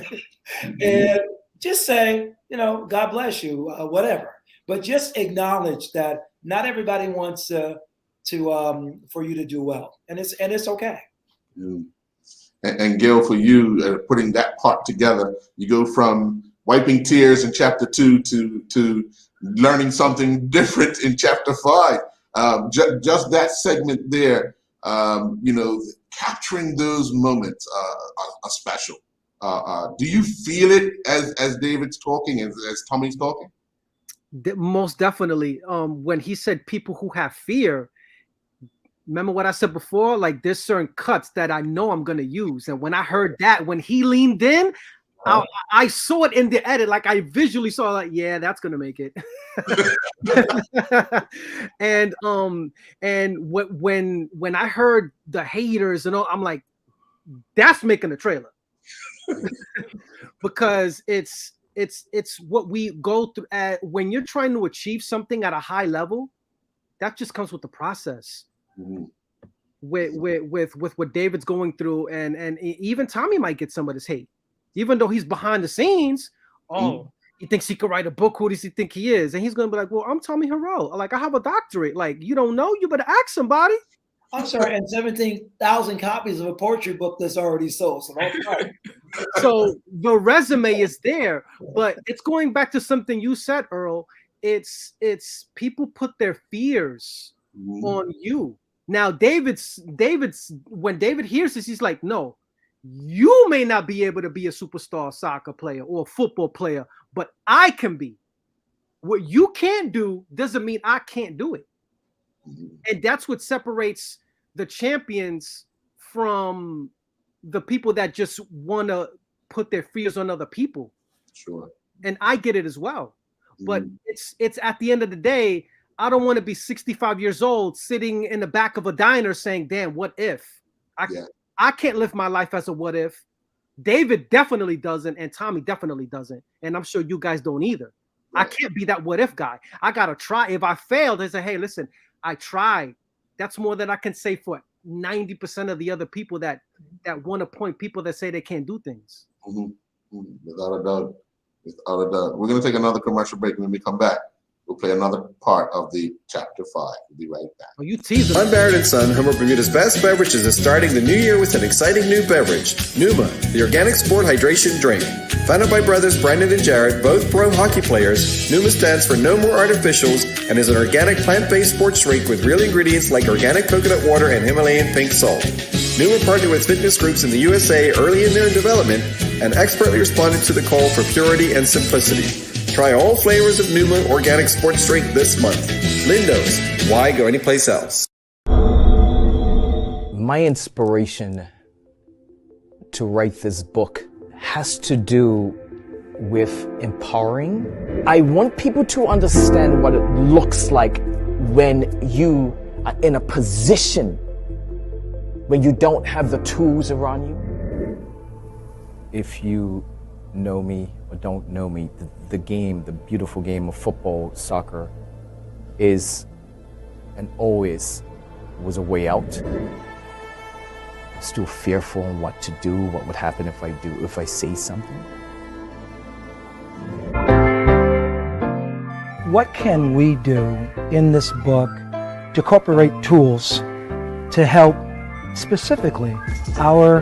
and just say, God bless you, whatever. But just acknowledge that not everybody wants for you to do well, and it's okay. And Gil, for you, putting that part together, you go from wiping tears in chapter 2 to learning something different in chapter 5. Just that segment there, capturing those moments are special. Do you feel it as David's talking, as Tommy's talking? Most definitely. When he said people who have fear, remember what I said before? Like, there's certain cuts that I know I'm going to use. And when I heard that, when he leaned in, I saw it in the edit. Like, I visually saw, like, yeah, that's going to make it. and when I heard the haters and all, I'm like, that's making the trailer. Because it's what we go through when you're trying to achieve something at a high level. That just comes with the process. With what David's going through, and even Tommy might get some of this hate, even though he's behind the scenes. He thinks he could write a book. Who does he think he is? And he's gonna be like, well, I'm Tommy Hero. Like, I have a doctorate. Like, you don't know? You better ask somebody. I'm sorry, and 17,000 copies of a poetry book that's already sold. So the resume is there, but it's going back to something you said, Earl. It's people put their fears on you. Now, David's when David hears this, he's like, no, you may not be able to be a superstar soccer player or a football player, but I can be. What you can't do doesn't mean I can't do it. And that's what separates the champions from the people that just want to put their fears on other people. Sure. And I get it as well. But it's at the end of the day, I don't want to be 65 years old sitting in the back of a diner saying, damn, what if? I can't live my life as a what if. David definitely doesn't, and Tommy definitely doesn't, and I'm sure you guys don't either. I can't be that what if guy. I gotta try. If I fail, they say, "Hey, listen, I tried." That's more than I can say for 90% of the other people that want to point people that say they can't do things. Without a doubt. Without a doubt. We're going to take another commercial break. When we come back, we'll play another part of the chapter 5. We'll be right back. Oh, you teasing. I'm Barrett & Son, home of Bermuda's best beverages, is starting the new year with an exciting new beverage, Numa, the organic sport hydration drink. Founded by brothers Brandon and Jared, both pro hockey players, Numa stands for No More Artificials and is an organic plant-based sports drink with real ingredients like organic coconut water and Himalayan pink salt. Numa partnered with fitness groups in the USA early in their development and expertly responded to the call for purity and simplicity. Try all flavors of Numa organic sports drink this month. Lindo's, why go anyplace else? My inspiration to write this book has to do with empowering. I want people to understand what it looks like when you are in a position when you don't have the tools around you. If you know me or don't know me, the game, the beautiful game of football, soccer, is and always was a way out. I'm still fearful on what to do, what would happen if I say something. What can we do in this book to incorporate tools to help specifically our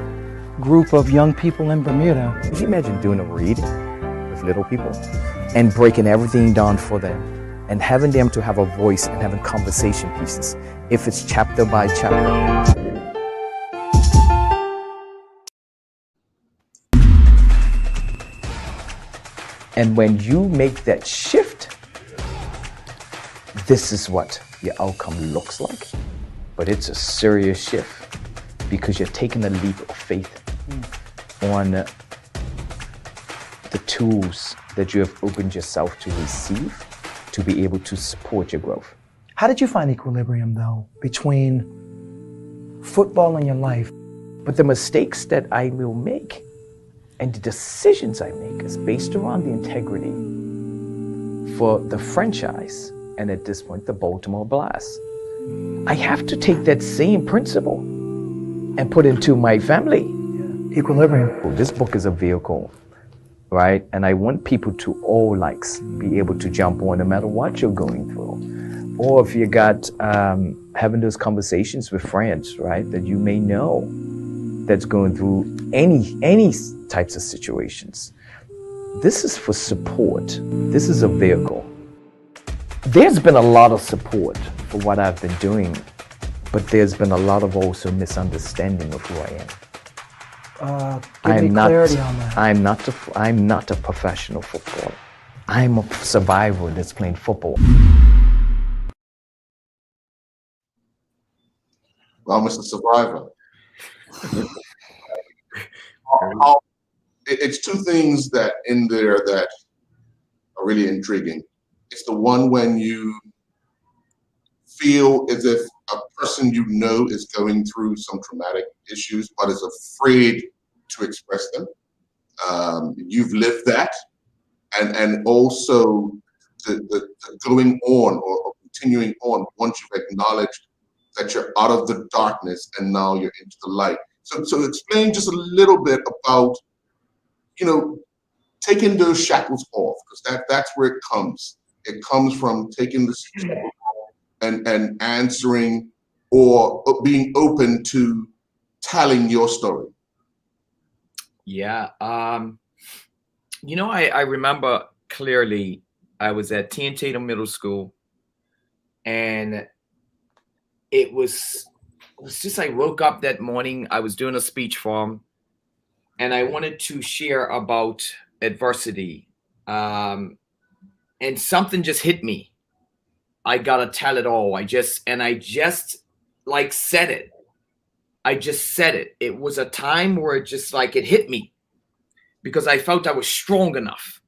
group of young people in Bermuda? Could you imagine doing a read with little people and breaking everything down for them and having them to have a voice and having conversation pieces, if it's chapter by chapter? And when you make that shift, this is what your outcome looks like. But it's a serious shift because you're taking a leap of faith on the tools that you have opened yourself to receive to be able to support your growth. How did you find equilibrium, though, between football and your life? But the mistakes that I will make and the decisions I make is based around the integrity for the franchise and at this point, the Baltimore Blast. I have to take that same principle and put into my family. Yeah. Equilibrium. This book is a vehicle, right? And I want people to all be able to jump on no matter what you're going through. Or if you got having those conversations with friends, right, that you may know that's going through any types of situations. This is for support. This is a vehicle. There's been a lot of support for what I've been doing, but there's been a lot of also misunderstanding of who I am. Give me clarity on that. I'm not a professional footballer. I'm a survivor that's playing football. Well, Mr. Survivor, it's two things that in there that are really intriguing. It's the one when you feel as if a person you know is going through some traumatic issues, but is afraid to express them. You've lived that, and also the going on or continuing on once you've acknowledged that you're out of the darkness and now you're into the light. So explain just a little bit about, taking those shackles off, because that's where it comes. It comes from taking the shackles off and answering or being open to telling your story. Yeah. I remember clearly I was at T and Tatum Middle School, and it was just, I woke up that morning, I was doing a speech form, and I wanted to share about adversity. And something just hit me. I gotta tell it all. I just said it. I just said it. It was a time where it just it hit me because I felt I was strong enough.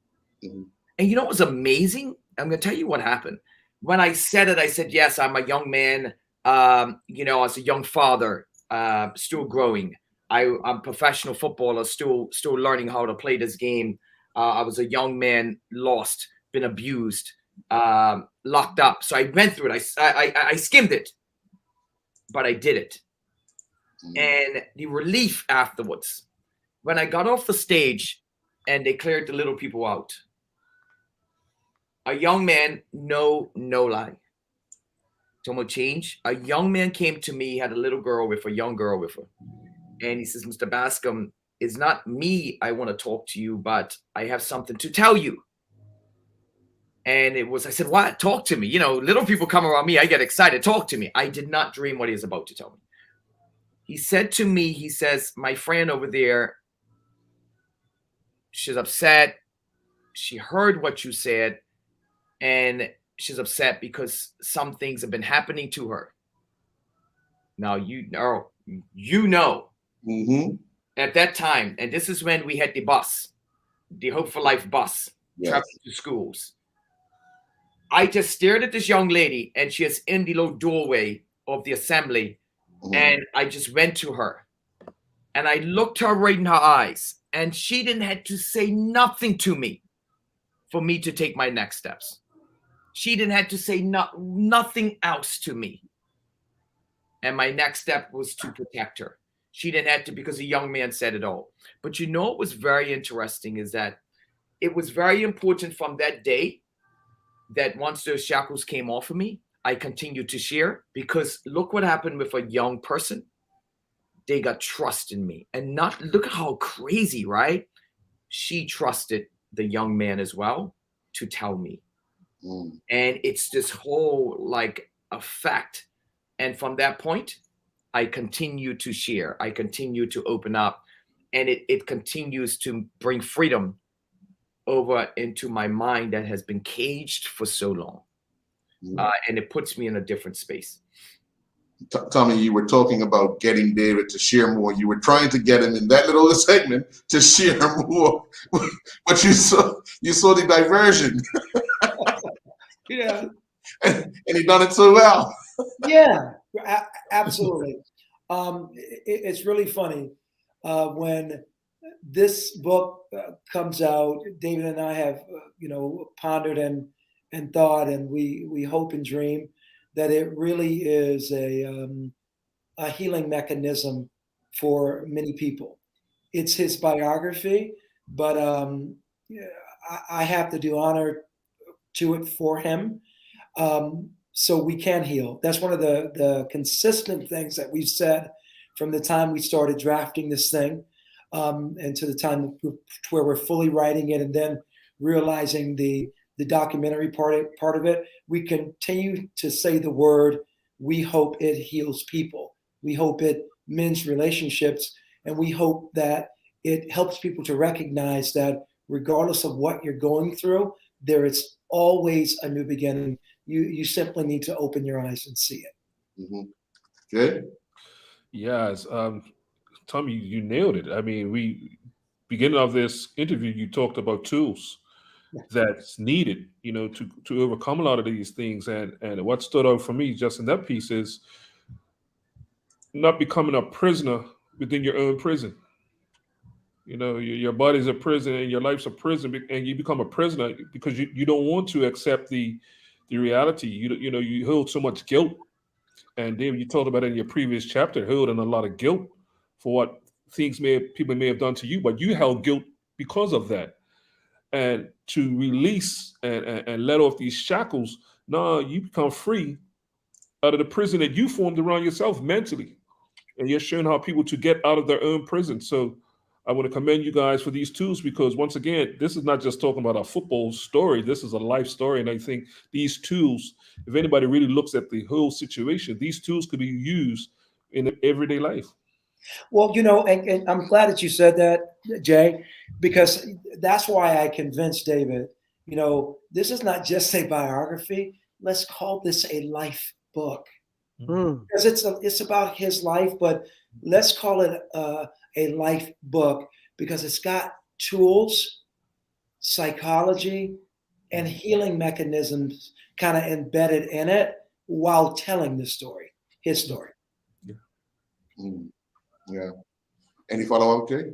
Mm-hmm. And you know what was amazing? I'm gonna tell you what happened. When I said it, I said, yes, I'm a young man, as a young father, still growing. I'm a professional footballer, still learning how to play this game. I was a young man, lost, been abused, locked up. So I went through it. I skimmed it, but I did it. And the relief afterwards, when I got off the stage and they cleared the little people out, a young man, no lie, talking about change. A young man came to me, had a little girl with a young girl with her. And he says, Mr. Bascom, it's not me I want to talk to you, but I have something to tell you. And I said, what? Talk to me. You know, little people come around me, I get excited. Talk to me. I did not dream what he was about to tell me. He said to me, he says, my friend over there, she's upset. She heard what you said, and she's upset because some things have been happening to her. Now, you know, at that time, and this is when we had the bus, the Hope for Life bus, traveling to schools. I just stared at this young lady, and she is in the little doorway of the assembly, and I just went to her, and I looked her right in her eyes, and she didn't have to say nothing to me for me to take my next steps. She didn't have to say nothing else to me. And my next step was to protect her. She didn't have to, because a young man said it all. But you know what was very interesting is that it was very important from that day that once those shackles came off of me, I continued to share, because look what happened with a young person. They got trust in me. And look at how crazy, right? She trusted the young man as well to tell me. And it's this whole like effect. And from that point, I continue to share. I continue to open up. And it continues to bring freedom over into my mind that has been caged for so long. And it puts me in a different space. Tommy, you were talking about getting David to share more. You were trying to get him in that little segment to share more, but you saw the diversion. Yeah. And he done it so well. Yeah, absolutely. It's really funny when this book comes out. David and I have, pondered and thought, and we hope and dream that it really is a healing mechanism for many people. It's his biography, but I have to do honor to it for him. So we can heal. That's one of the consistent things that we've said from the time we started drafting this thing, and to the time where we're fully writing it, and then realizing the documentary part of it. We continue to say the word. We hope it heals people. We hope it mends relationships, and we hope that it helps people to recognize that regardless of what you're going through, there is always a new beginning. You simply need to open your eyes and see it. Good. Yes, Tommy, you nailed it. I mean, beginning of this interview, you talked about tools that's needed, to overcome a lot of these things. And what stood out for me just in that piece is not becoming a prisoner within your own prison. Your body's a prison and your life's a prison, and you become a prisoner because you don't want to accept the reality. You hold so much guilt. And David, you talked about it in your previous chapter, holding a lot of guilt for what people may have done to you, but you held guilt because of that. And to release and let off these shackles, now you become free out of the prison that you formed around yourself mentally. And you're showing how people to get out of their own prison. So I want to commend you guys for these tools, because once again, this is not just talking about a football story. This is a life story. And I think these tools, if anybody really looks at the whole situation, these tools could be used in everyday life. Well, and I'm glad that you said that, Jay, because that's why I convinced David, this is not just a biography. Let's call this a life book. Because it's about his life, but let's call it a life book, because it's got tools, psychology, and healing mechanisms kind of embedded in it while telling the story, his story. Yeah. Any follow-up, Jay?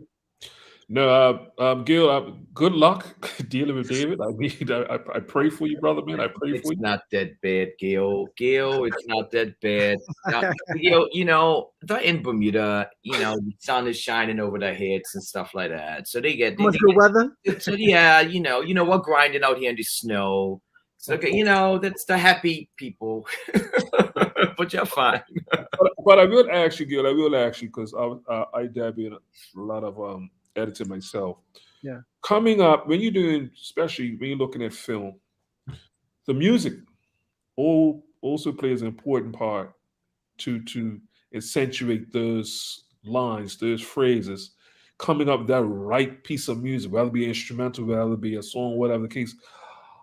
No, Gil, good luck dealing with David. I mean, I pray for you, brother, man. I pray It's for you. not that bad, Gil. Gil, it's not that bad. Gil, they're in Bermuda. The sun is shining over their heads and stuff like that. So they get Much good weather. So yeah, we're grinding out here in the snow. So that's the happy people. But you're fine. But I will ask you, Gil. I will ask you because I dab in a lot of editing myself. Yeah. Coming up, when you're doing, especially when you're looking at film, the music also plays an important part to accentuate those lines, those phrases, coming up with that right piece of music, whether it be instrumental, whether it be a song, whatever the case.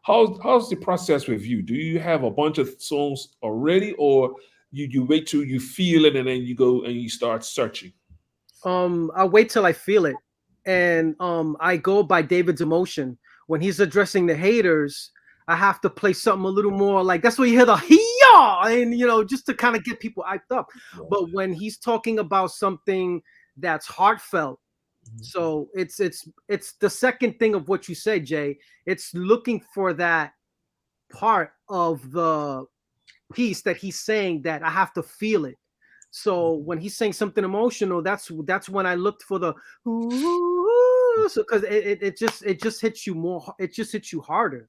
How's the process with you? Do you have a bunch of songs already, or you wait till you feel it and then you go and you start searching? I wait till I feel it, and I go by David's emotion. When he's addressing the haters, I have to play something a little more like that's where you hear the hee-yaw, and just to kind of get people hyped up. Yeah. But when he's talking about something that's heartfelt, so it's the second thing of what you said, Jay. It's looking for that part of the piece that he's saying that I have to feel it. So when he's saying something emotional, that's when I looked for the ooh, so because it just hits you more. It just hits you harder.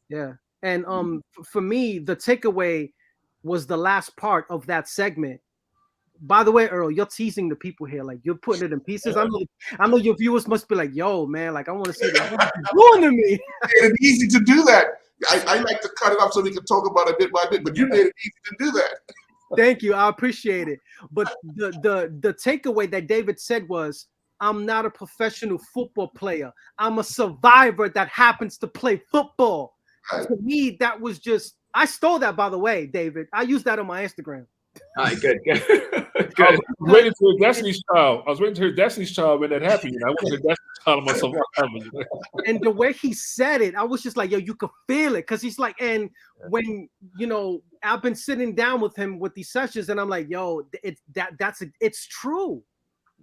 Yeah. And for me, the takeaway was the last part of that segment. By the way, Earl, you're teasing the people here. Like you're putting it in pieces. I know your viewers must be like, yo, man, like I want to see that. What you doing to me? It's easy to do that. I like to cut it up so we can talk about it bit by bit, but you made it easy to do that. Thank you. I appreciate it. But the takeaway that David said was, I'm not a professional football player. I'm a survivor that happens to play football. Right. To me, that was just, I stole that, by the way, David. I used that on my Instagram. All right, good. I was waiting for Destiny's Child. I was waiting to hear Destiny's Child when that happened. I wanted Destiny's Child on myself. And the way he said it, I was just like, yo, you could feel it. Because he's like, and when, I've been sitting down with him with these sessions, and I'm like, yo, it's true.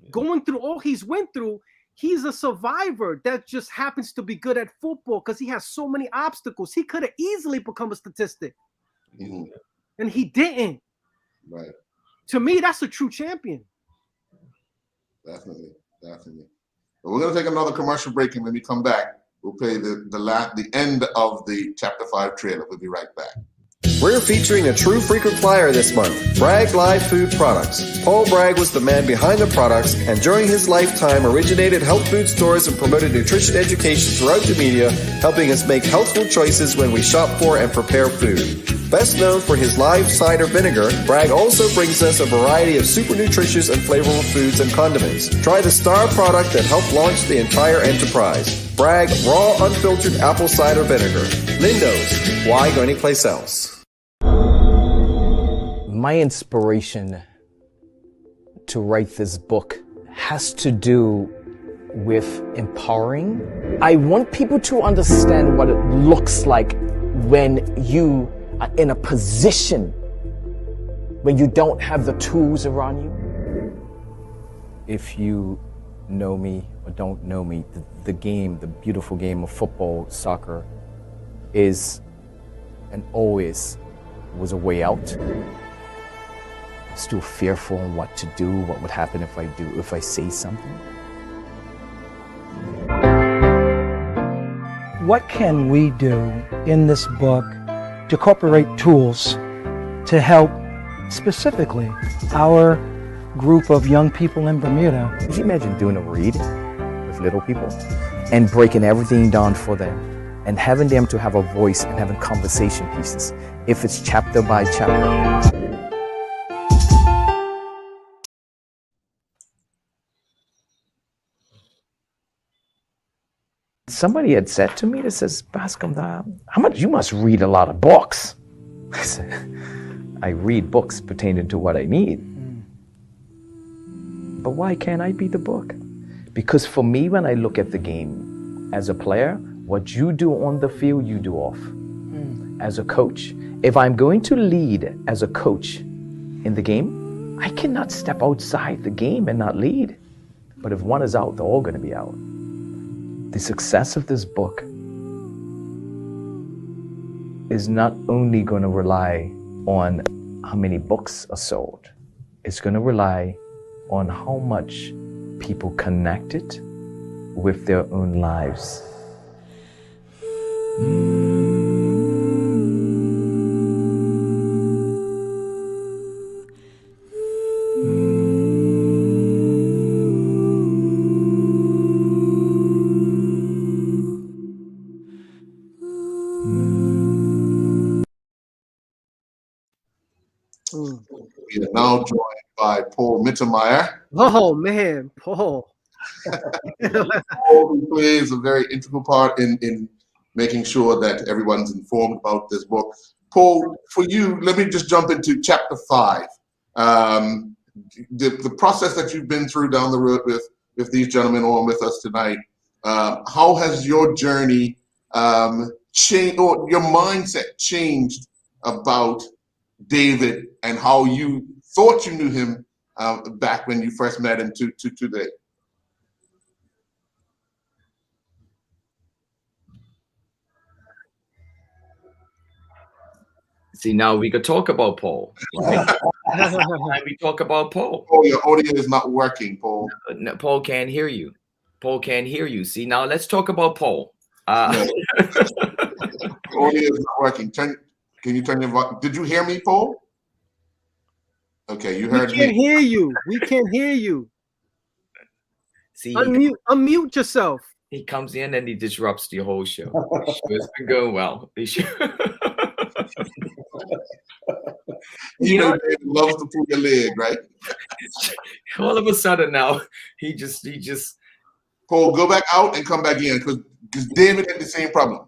Yeah. Going through all he's went through, he's a survivor that just happens to be good at football because he has so many obstacles. He could have easily become a statistic. Mm-hmm. And he didn't. Right. To me, that's a true champion. Definitely. But we're going to take another commercial break, and when we come back, we'll play the end of the Chapter 5 trailer. We'll be right back. We're featuring a true frequent flyer this month, Bragg Live Food Products. Paul Bragg was the man behind the products, and during his lifetime originated health food stores and promoted nutrition education throughout the media, helping us make healthful choices when we shop for and prepare food. Best known for his live cider vinegar, Bragg also brings us a variety of super nutritious and flavorful foods and condiments. Try the star product that helped launch the entire enterprise, Bragg Raw Unfiltered Apple Cider Vinegar. Lindo's, why go anyplace else? My inspiration to write this book has to do with empowering. I want people to understand what it looks like when you are in a position when you don't have the tools around you. If you know me or don't know me, the game, the beautiful game of football, soccer, is and always was a way out. I'm still fearful on what to do, what would happen if I say something. What can we do in this book to incorporate tools to help specifically our group of young people in Bermuda? Could you imagine doing a read with little people and breaking everything down for them and having them to have a voice and having conversation pieces, if it's chapter by chapter? Somebody had said to me, that says, Bascom, you must read a lot of books. I said, I read books pertaining to what I need. But why can't I be the book? Because for me, when I look at the game as a player, what you do on the field, you do off. As a coach, if I'm going to lead as a coach in the game, I cannot step outside the game and not lead. But if one is out, they're all going to be out. The success of this book is not only going to rely on how many books are sold, it's going to rely on how much people connect it with their own lives. We are now joined by Paul Mittermeier, Oh man, Paul. who plays a very integral part in making sure that everyone's informed about this book. Paul, for you, let me just jump into chapter 5. The process that you've been through down the road with these gentlemen on with us tonight, how has your journey changed, or your mindset changed about David and how you thought you knew him back when you first met him to today? See, now we could talk about Paul. Right? Time we talk about Paul. Oh, your audio is not working, Paul. No, Paul can't hear you. Paul can't hear you. See, now let's talk about Paul. No. Audio is not working. Can you turn your? Did you hear me, Paul? Okay, you heard We can't me. hear you. We can't hear you. See, Unmute yourself. he comes in and he disrupts the whole show. It's been going well. You know, David loves to pull your leg, right? All of a sudden now, he just. Paul, go back out and come back in because David had the same problem.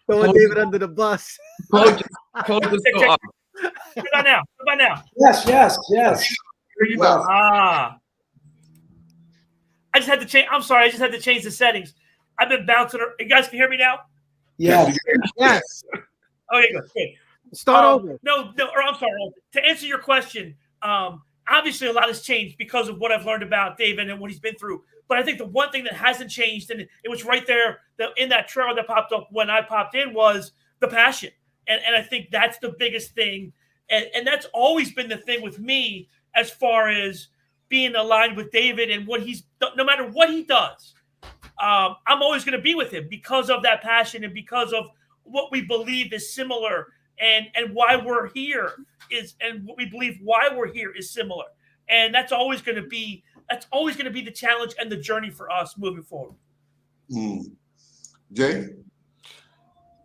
Throwing David under the bus. Paul just go up. What about now? What about now? Yes. Here you go. I just had to change. I'm sorry. I just had to change the settings. I've been bouncing. You guys can hear me now? Yes. Yes. Okay, good. Start over. No. Or I'm sorry. To answer your question, obviously a lot has changed because of what I've learned about David and what he's been through. But I think the one thing that hasn't changed, and it was right there in that trailer that popped up when I popped in, was the passion. And I think that's the biggest thing. And that's always been the thing with me as far as being aligned with David and what he's done. No matter what he does, I'm always going to be with him because of that passion and because of what we believe is similar and why we're here and what we believe why we're here is similar. And that's always going to be the challenge and the journey for us moving forward. Jay?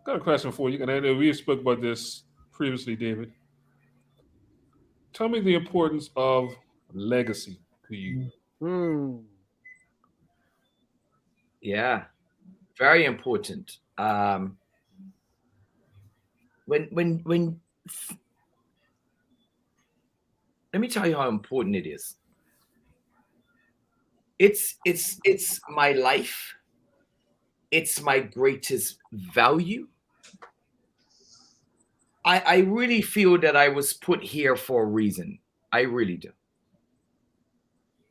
Got a question for you, and I know we spoke about this previously, David. Tell me the importance of legacy to you. Yeah, very important. When let me tell you how important it is. It's my life. It's my greatest value. I really feel that I was put here for a reason. I really do.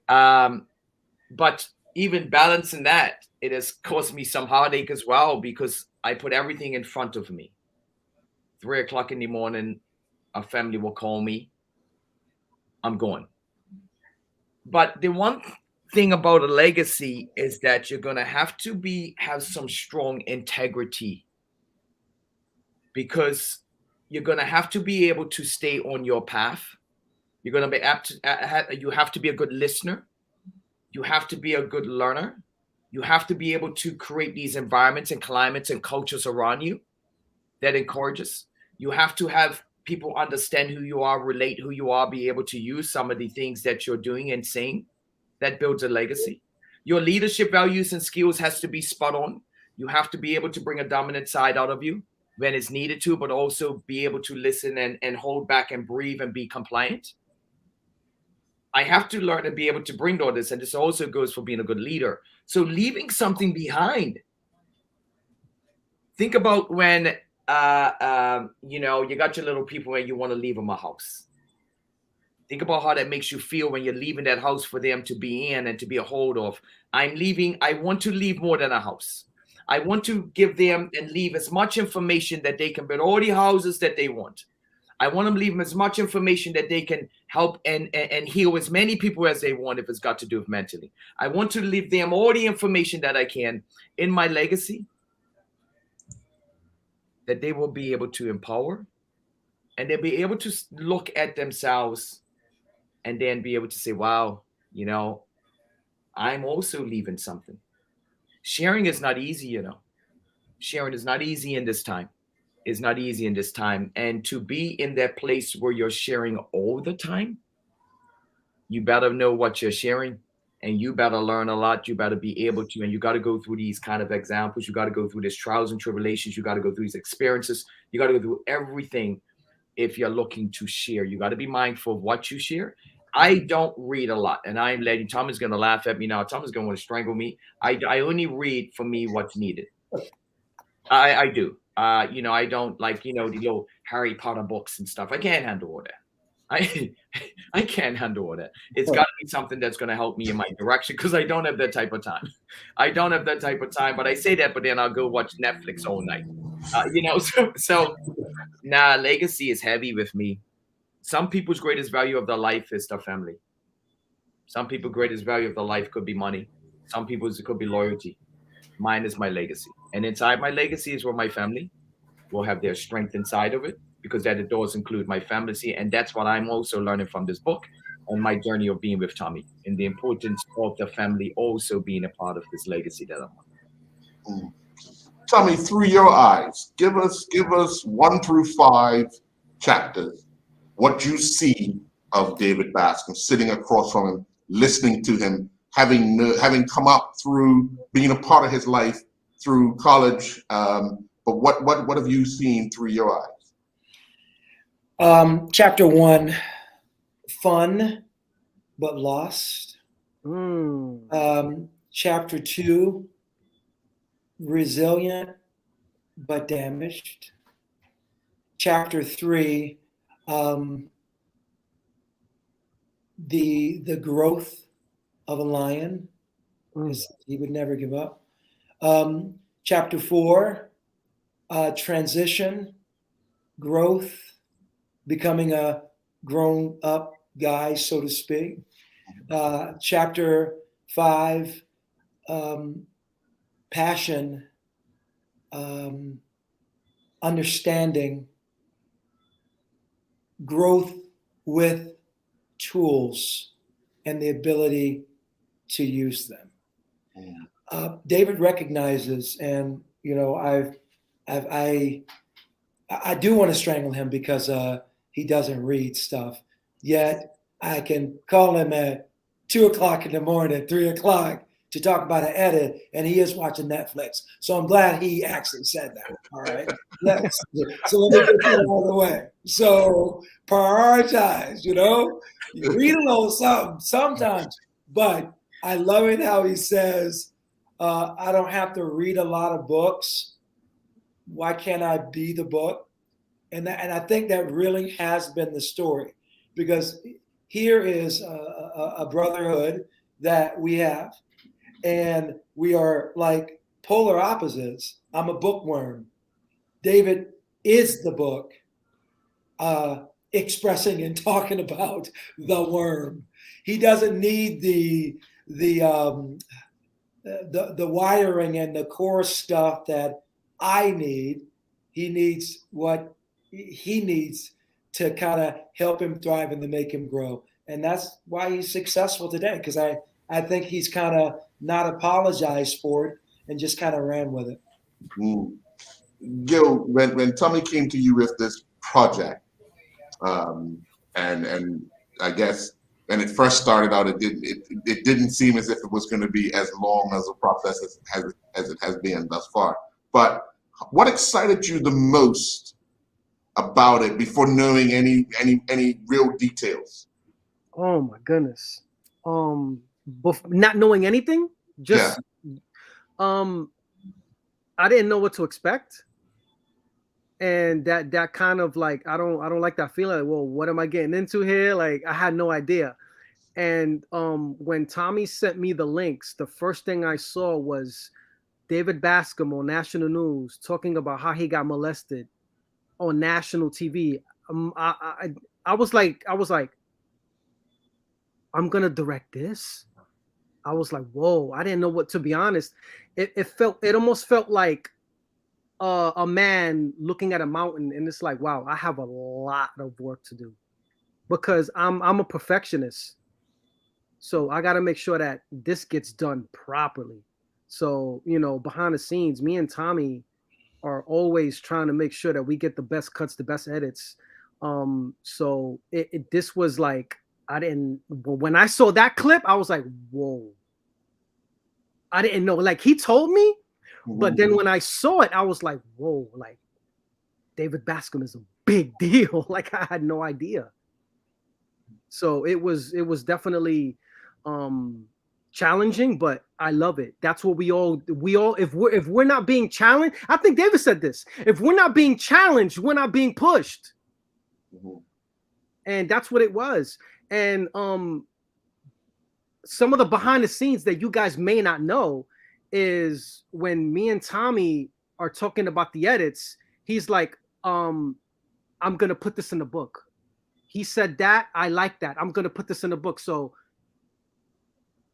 But even balancing that, it has caused me some heartache as well because I put everything in front of me. 3 o'clock in the morning, a family will call me. I'm going. But the one thing about a legacy is that you're going to have some strong integrity because you're going to have to be able to stay on your path. You're going to be you have to be a good listener. You have to be a good learner. You have to be able to create these environments and climates and cultures around you that encourages. You have to have people understand who you are, relate who you are, be able to use some of the things that you're doing and saying. That builds a legacy. Your leadership values and skills has to be spot on. You have to be able to bring a dominant side out of you when it's needed to, but also be able to listen and hold back and breathe and be compliant. I have to learn to be able to bring all this, and this also goes for being a good leader. So leaving something behind. Think about when you know, you got your little people and you want to leave them a house. Think about how that makes you feel when you're leaving that house for them to be in and to be a hold of. I'm leaving. I want to leave more than a house. I want to give them and leave as much information that they can build all the houses that they want. I want to leave them as much information that they can help and heal as many people as they want if it's got to do with mentally. I want to leave them all the information that I can in my legacy that they will be able to empower, and they'll be able to look at themselves and then be able to say, wow, you know, I'm also leaving something. Sharing is not easy, you know. Sharing is not easy in this time. It's not easy in this time. And to be in that place where you're sharing all the time, you better know what you're sharing, and you better learn a lot. You better be able to, and you got to go through these kind of examples. You got to go through these trials and tribulations. You got to go through these experiences. You got to go through everything if you're looking to share. You got to be mindful of what you share. I don't read a lot, and I'm letting Tom is going to laugh at me now. Tom is going to want to strangle me. I only read for me what's needed. I do. You know, I don't like, you know, the little Harry Potter books and stuff. I can't handle all that. I can't handle all that. It's got to be something that's going to help me in my direction, because I don't have that type of time. I don't have that type of time. But I say that, but then I'll go watch Netflix all night. You know, so nah, legacy is heavy with me. Some people's greatest value of their life is their family. Some people's greatest value of their life could be money. Some people's it could be loyalty. Mine is my legacy. And inside my legacy is where my family will have their strength inside of it, because that does include my family. And that's what I'm also learning from this book and my journey of being with Tommy, and the importance of the family also being a part of this legacy that I'm on. Tommy, through your eyes, give us 1 through 5 chapters, what you see of David Bascom, sitting across from him, listening to him, having come up through being a part of his life through college. But what have you seen through your eyes? Chapter 1, fun but lost. Chapter 2, resilient but damaged. Chapter 3, the growth of a lion. He would never give up. Chapter 4, transition, growth, becoming a grown-up guy, so to speak. Chapter 5, passion, understanding, growth with tools and the ability to use them. David recognizes, and you know, I do want to strangle him because he doesn't read stuff. Yet I can call him at 2 o'clock in the morning, 3 o'clock to talk about an edit, and he is watching Netflix. So I'm glad he actually said that. All right. So let me get that out of the way. So prioritize, you know, you read a little something sometimes, but I love it how he says, I don't have to read a lot of books. Why can't I be the book? And I think that really has been the story, because here is a brotherhood that we have, and we are like polar opposites. I'm a bookworm. David is the book, expressing and talking about the worm. He doesn't need the wiring and the core stuff that I need. He needs what he needs to kind of help him thrive and to make him grow. And that's why he's successful today, because I think he's kind of not apologized for it and just kind of ran with it. Gil, when Tommy came to you with this project, and I guess when it first started out, it didn't seem as if it was going to be as long as a process as it has been thus far. But what excited you the most about it before knowing any real details? Oh my goodness. Not knowing anything, just I didn't know what to expect. And that kind of like, I don't like that feeling. Like, well, what am I getting into here? Like, I had no idea. And when Tommy sent me the links, the first thing I saw was David Bascom on national news talking about how he got molested on national TV. I was like, I'm gonna direct this. I was like, whoa, I didn't know what, to be honest. It almost felt like a man looking at a mountain, and it's like, wow, I have a lot of work to do because I'm a perfectionist. So I got to make sure that this gets done properly. So, behind the scenes, me and Tommy are always trying to make sure that we get the best cuts, the best edits. So this was like, when I saw that clip, I was like, whoa. I didn't know, like he told me, but then when I saw it, I was like, whoa, like David Bascom is a big deal. Like I had no idea. So it was definitely challenging, but I love it. That's what we all if we're not being challenged, I think David said this. If we're not being challenged, we're not being pushed. And that's what it was. And some of the behind the scenes that you guys may not know is when me and Tommy are talking about the edits, he's like, I'm gonna put this in the book. He said that, I like that. I'm gonna put this in the book. So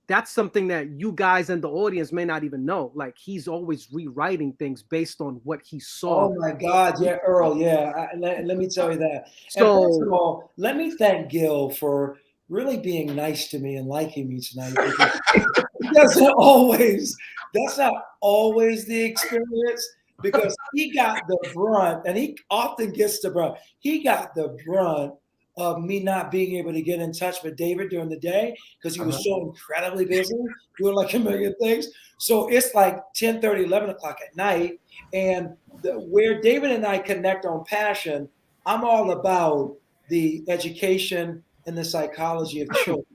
that's something that you guys and the audience may not even know. Like he's always rewriting things based on what he saw. Oh my God, yeah, Earl, yeah. Let me tell you that. So, and first of all, let me thank Gil for really being nice to me and liking me tonight. That's not always the experience, because he got the brunt, and he often gets the brunt. He got the brunt of me not being able to get in touch with David during the day because he was so incredibly busy doing like a million things. So it's like 10:30, 11 o'clock at night. And where David and I connect on passion, I'm all about the education and the psychology of children.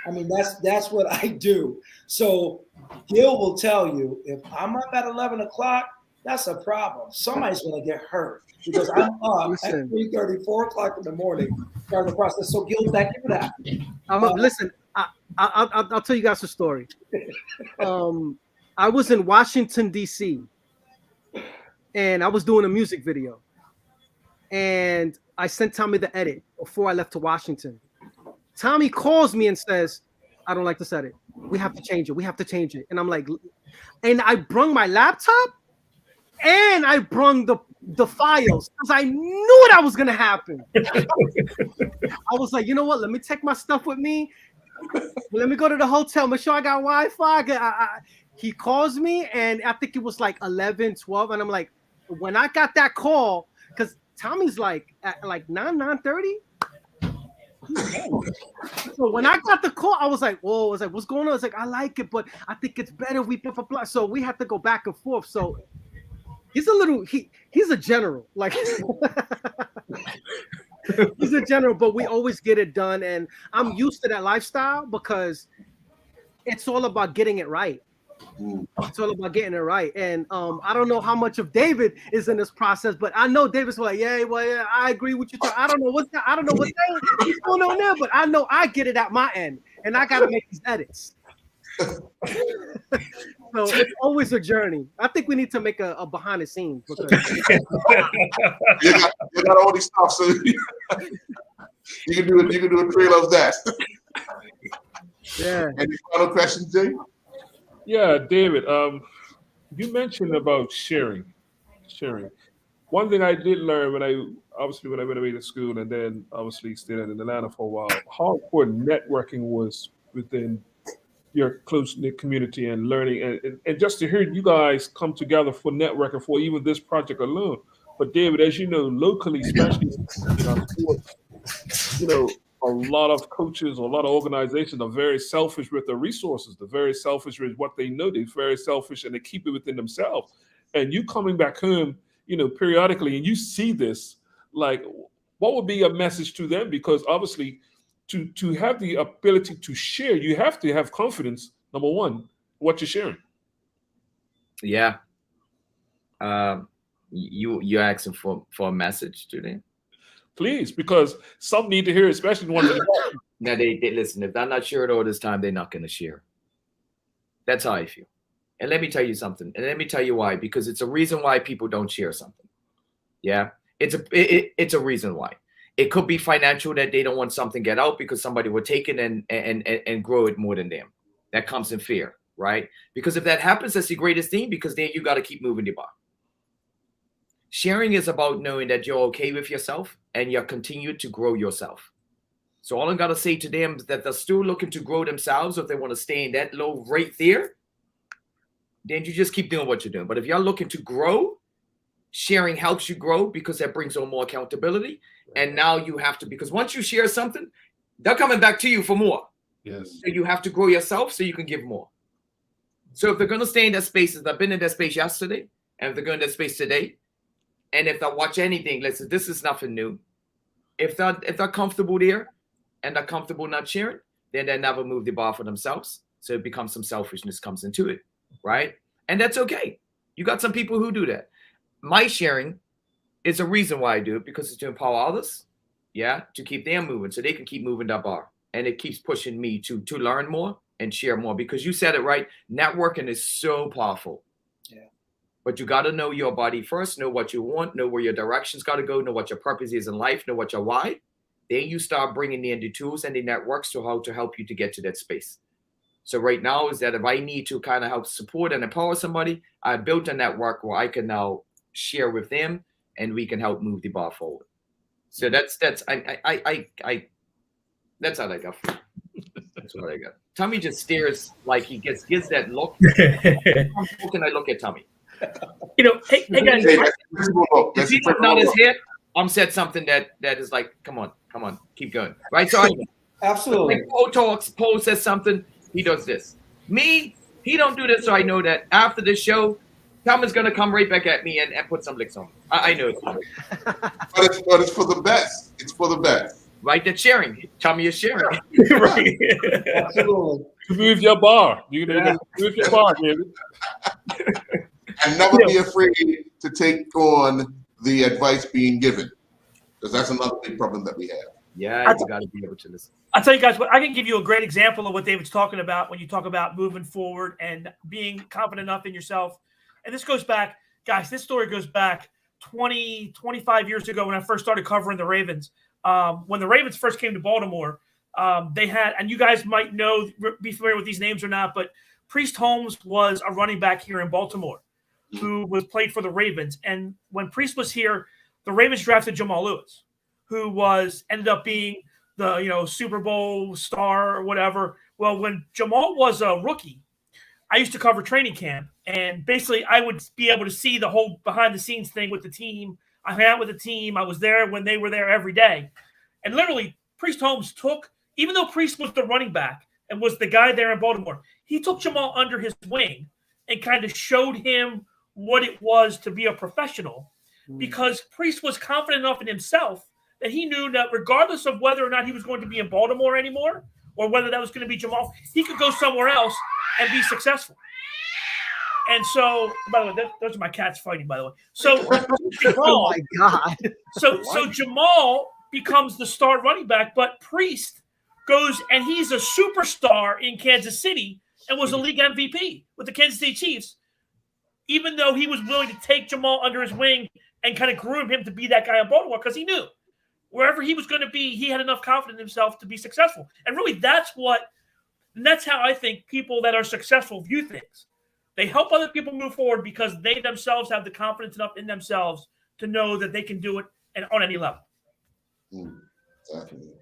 I mean, that's what I do. So Gil will tell you, if I'm up at 11 o'clock, that's a problem. Somebody's going to get hurt because I'm up at 3:30, 4 o'clock in the morning starting the process. So Gil, thank you for that. Listen, I'll tell you guys a story. I was in Washington, D.C., and I was doing a music video. And I sent Tommy the edit before I left to Washington. Tommy calls me and says, I don't like this edit. We have to change it. We have to change it. And I'm like, and I brung my laptop and I brung the files because I knew that was going to happen. I was like, you know what? Let me take my stuff with me. Let me go to the hotel. Make sure I got Wi-Fi. He calls me, and I think it was like 11, 12. And I'm like, when I got that call, because Tommy's like at like 9:30. So when I got the call, I was like, whoa, I was like, what's going on? I was like, I like it, but I think it's better we blah, blah, blah. So we had to go back and forth. So he's a general. Like he's a general, but we always get it done. And I'm used to that lifestyle because it's all about getting it right. It's all about getting it right. And I don't know how much of David is in this process, but I know David's like, yeah, I agree with you. I don't know what's going on there, but I know I get it at my end, and I got to make these edits. So it's always a journey. I think we need to make a behind the scenes. Because you got all these stuff, so you can do it. You can do a trailer of that. Yeah. Any final questions, Jay? Yeah, David. You mentioned about sharing. One thing I did learn when I went away to school and then obviously stayed in Atlanta for a while, how important networking was within your close-knit community and learning, and just to hear you guys come together for networking for even this project alone. But David, as you know, locally, especially in our sports, a lot of coaches, a lot of organizations are very selfish with their resources. They're very selfish with what they know. They're very selfish and they keep it within themselves. And you coming back home, periodically, and you see this, like, what would be a message to them? Because obviously, to have the ability to share, you have to have confidence, number one, what you're sharing. Yeah. You asking for a message today? Please, because some need to hear it, especially the ones in the back. Now they listen. If they're not sharing all this time, they're not going to share. That's how I feel. And let me tell you something. And let me tell you why. Because it's a reason why people don't share something. Yeah, it's a reason why. It could be financial, that they don't want something get out because somebody will take it and grow it more than them. That comes in fear, right? Because if that happens, that's the greatest thing, because then you got to keep moving the bar. Sharing is about knowing that you're okay with yourself and you continue to grow yourself. So all I got to say to them is that they're still looking to grow themselves. If they want to stay in that low rate there, then you just keep doing what you're doing. But if you're looking to grow, sharing helps you grow, because that brings on more accountability. And now you have to, because once you share something, they're coming back to you for more. Yes. So you have to grow yourself so you can give more. So if they're going to stay in that space, as I've been in that space yesterday, and if they're going in that space today, and if they watch anything, listen, this is nothing new. If they're comfortable there and they're comfortable not sharing, then they never move the bar for themselves. So it becomes some selfishness comes into it, right? And that's okay. You got some people who do that. My sharing is a reason why I do it, because it's to empower others, yeah, to keep them moving so they can keep moving that bar. And it keeps pushing me to learn more and share more, because you said it right. Networking is so powerful. Yeah. But you got to know your body first, know what you want, know where your directions got to go, know what your purpose is in life, know what your why. Then you start bringing in the tools and the networks to how to help you to get to that space. So right now is that if I need to kind of help support and empower somebody, I built a network where I can now share with them and we can help move the bar forward. So that's all I got. That's what I got. Tommy just stares like he gives that look. How can I look at Tommy? You know, hey guys. If he don't nod his head, I'm said something that is like, come on, keep going. Right? So Absolutely. Like Paul says something, he does this. Me, he don't do this, so I know that after this show, Tom is gonna come right back at me and put some licks on me. I know it's coming. But it's for the best. It's for the best. Right, that's sharing. Tommy is sharing. Right. Absolutely. Move your bar. You know, move your bar, baby. And never be afraid to take on the advice being given, because that's another big problem that we have. Yeah, you got to be able to listen. I'll tell you guys what, I can give you a great example of what David's talking about when you talk about moving forward and being confident enough in yourself. And this goes back, guys, this story goes back 20, 25 years ago when I first started covering the Ravens. When the Ravens first came to Baltimore, they had, and you guys might know, be familiar with these names or not, but Priest Holmes was a running back here in Baltimore who was played for the Ravens. And when Priest was here, the Ravens drafted Jamal Lewis, who ended up being the Super Bowl star or whatever. Well, when Jamal was a rookie, I used to cover training camp, and basically I would be able to see the whole behind the scenes thing with the team. I hung out with the team. I was there when they were there every day. And literally, Priest Holmes even though Priest was the running back and was the guy there in Baltimore, he took Jamal under his wing and kind of showed him what it was to be a professional, because Priest was confident enough in himself that he knew that regardless of whether or not he was going to be in Baltimore anymore or whether that was going to be Jamal, he could go somewhere else and be successful. And so, by the way, those are my cats fighting, by the way. So, Oh my God. So Jamal becomes the star running back, but Priest goes and he's a superstar in Kansas City and was a league MVP with the Kansas City Chiefs, even though he was willing to take Jamal under his wing and kind of groom him to be that guy in Baltimore, because he knew wherever he was going to be, he had enough confidence in himself to be successful. And really, that's how I think people that are successful view things. They help other people move forward because they themselves have the confidence enough in themselves to know that they can do it on any level. Definitely.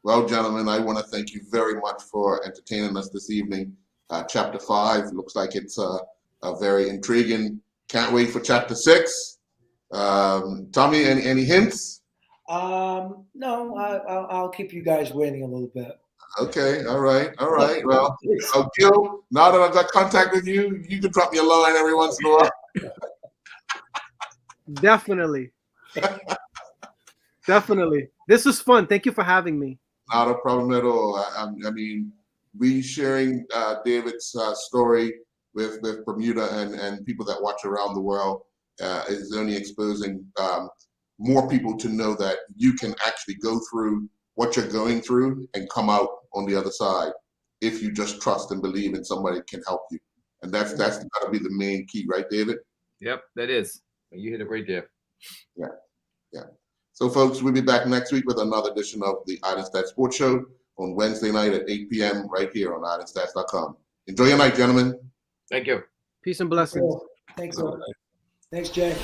Well, gentlemen, I want to thank you very much for entertaining us this evening. Chapter 5 looks like it's a very intriguing. Can't wait for Chapter 6. Tommy, any hints? No, I'll keep you guys waiting a little bit. Okay, all right. Well, Gil, now that I've got contact with you, you can drop me a line every once in a while. Definitely. Definitely. This was fun. Thank you for having me. Not a problem at all. I mean, we sharing David's story with Bermuda and people that watch around the world is only exposing more people to know that you can actually go through what you're going through and come out on the other side if you just trust and believe in somebody that can help you. And that's got to be the main key, right, David? Yep, that is. You hit it right there. Yeah, yeah. So, folks, we'll be back next week with another edition of the Island Stats Sports Show on Wednesday night at 8 p.m. right here on islandstats.com. Enjoy your night, gentlemen. Thank you. Peace and blessings. Thanks, Jay.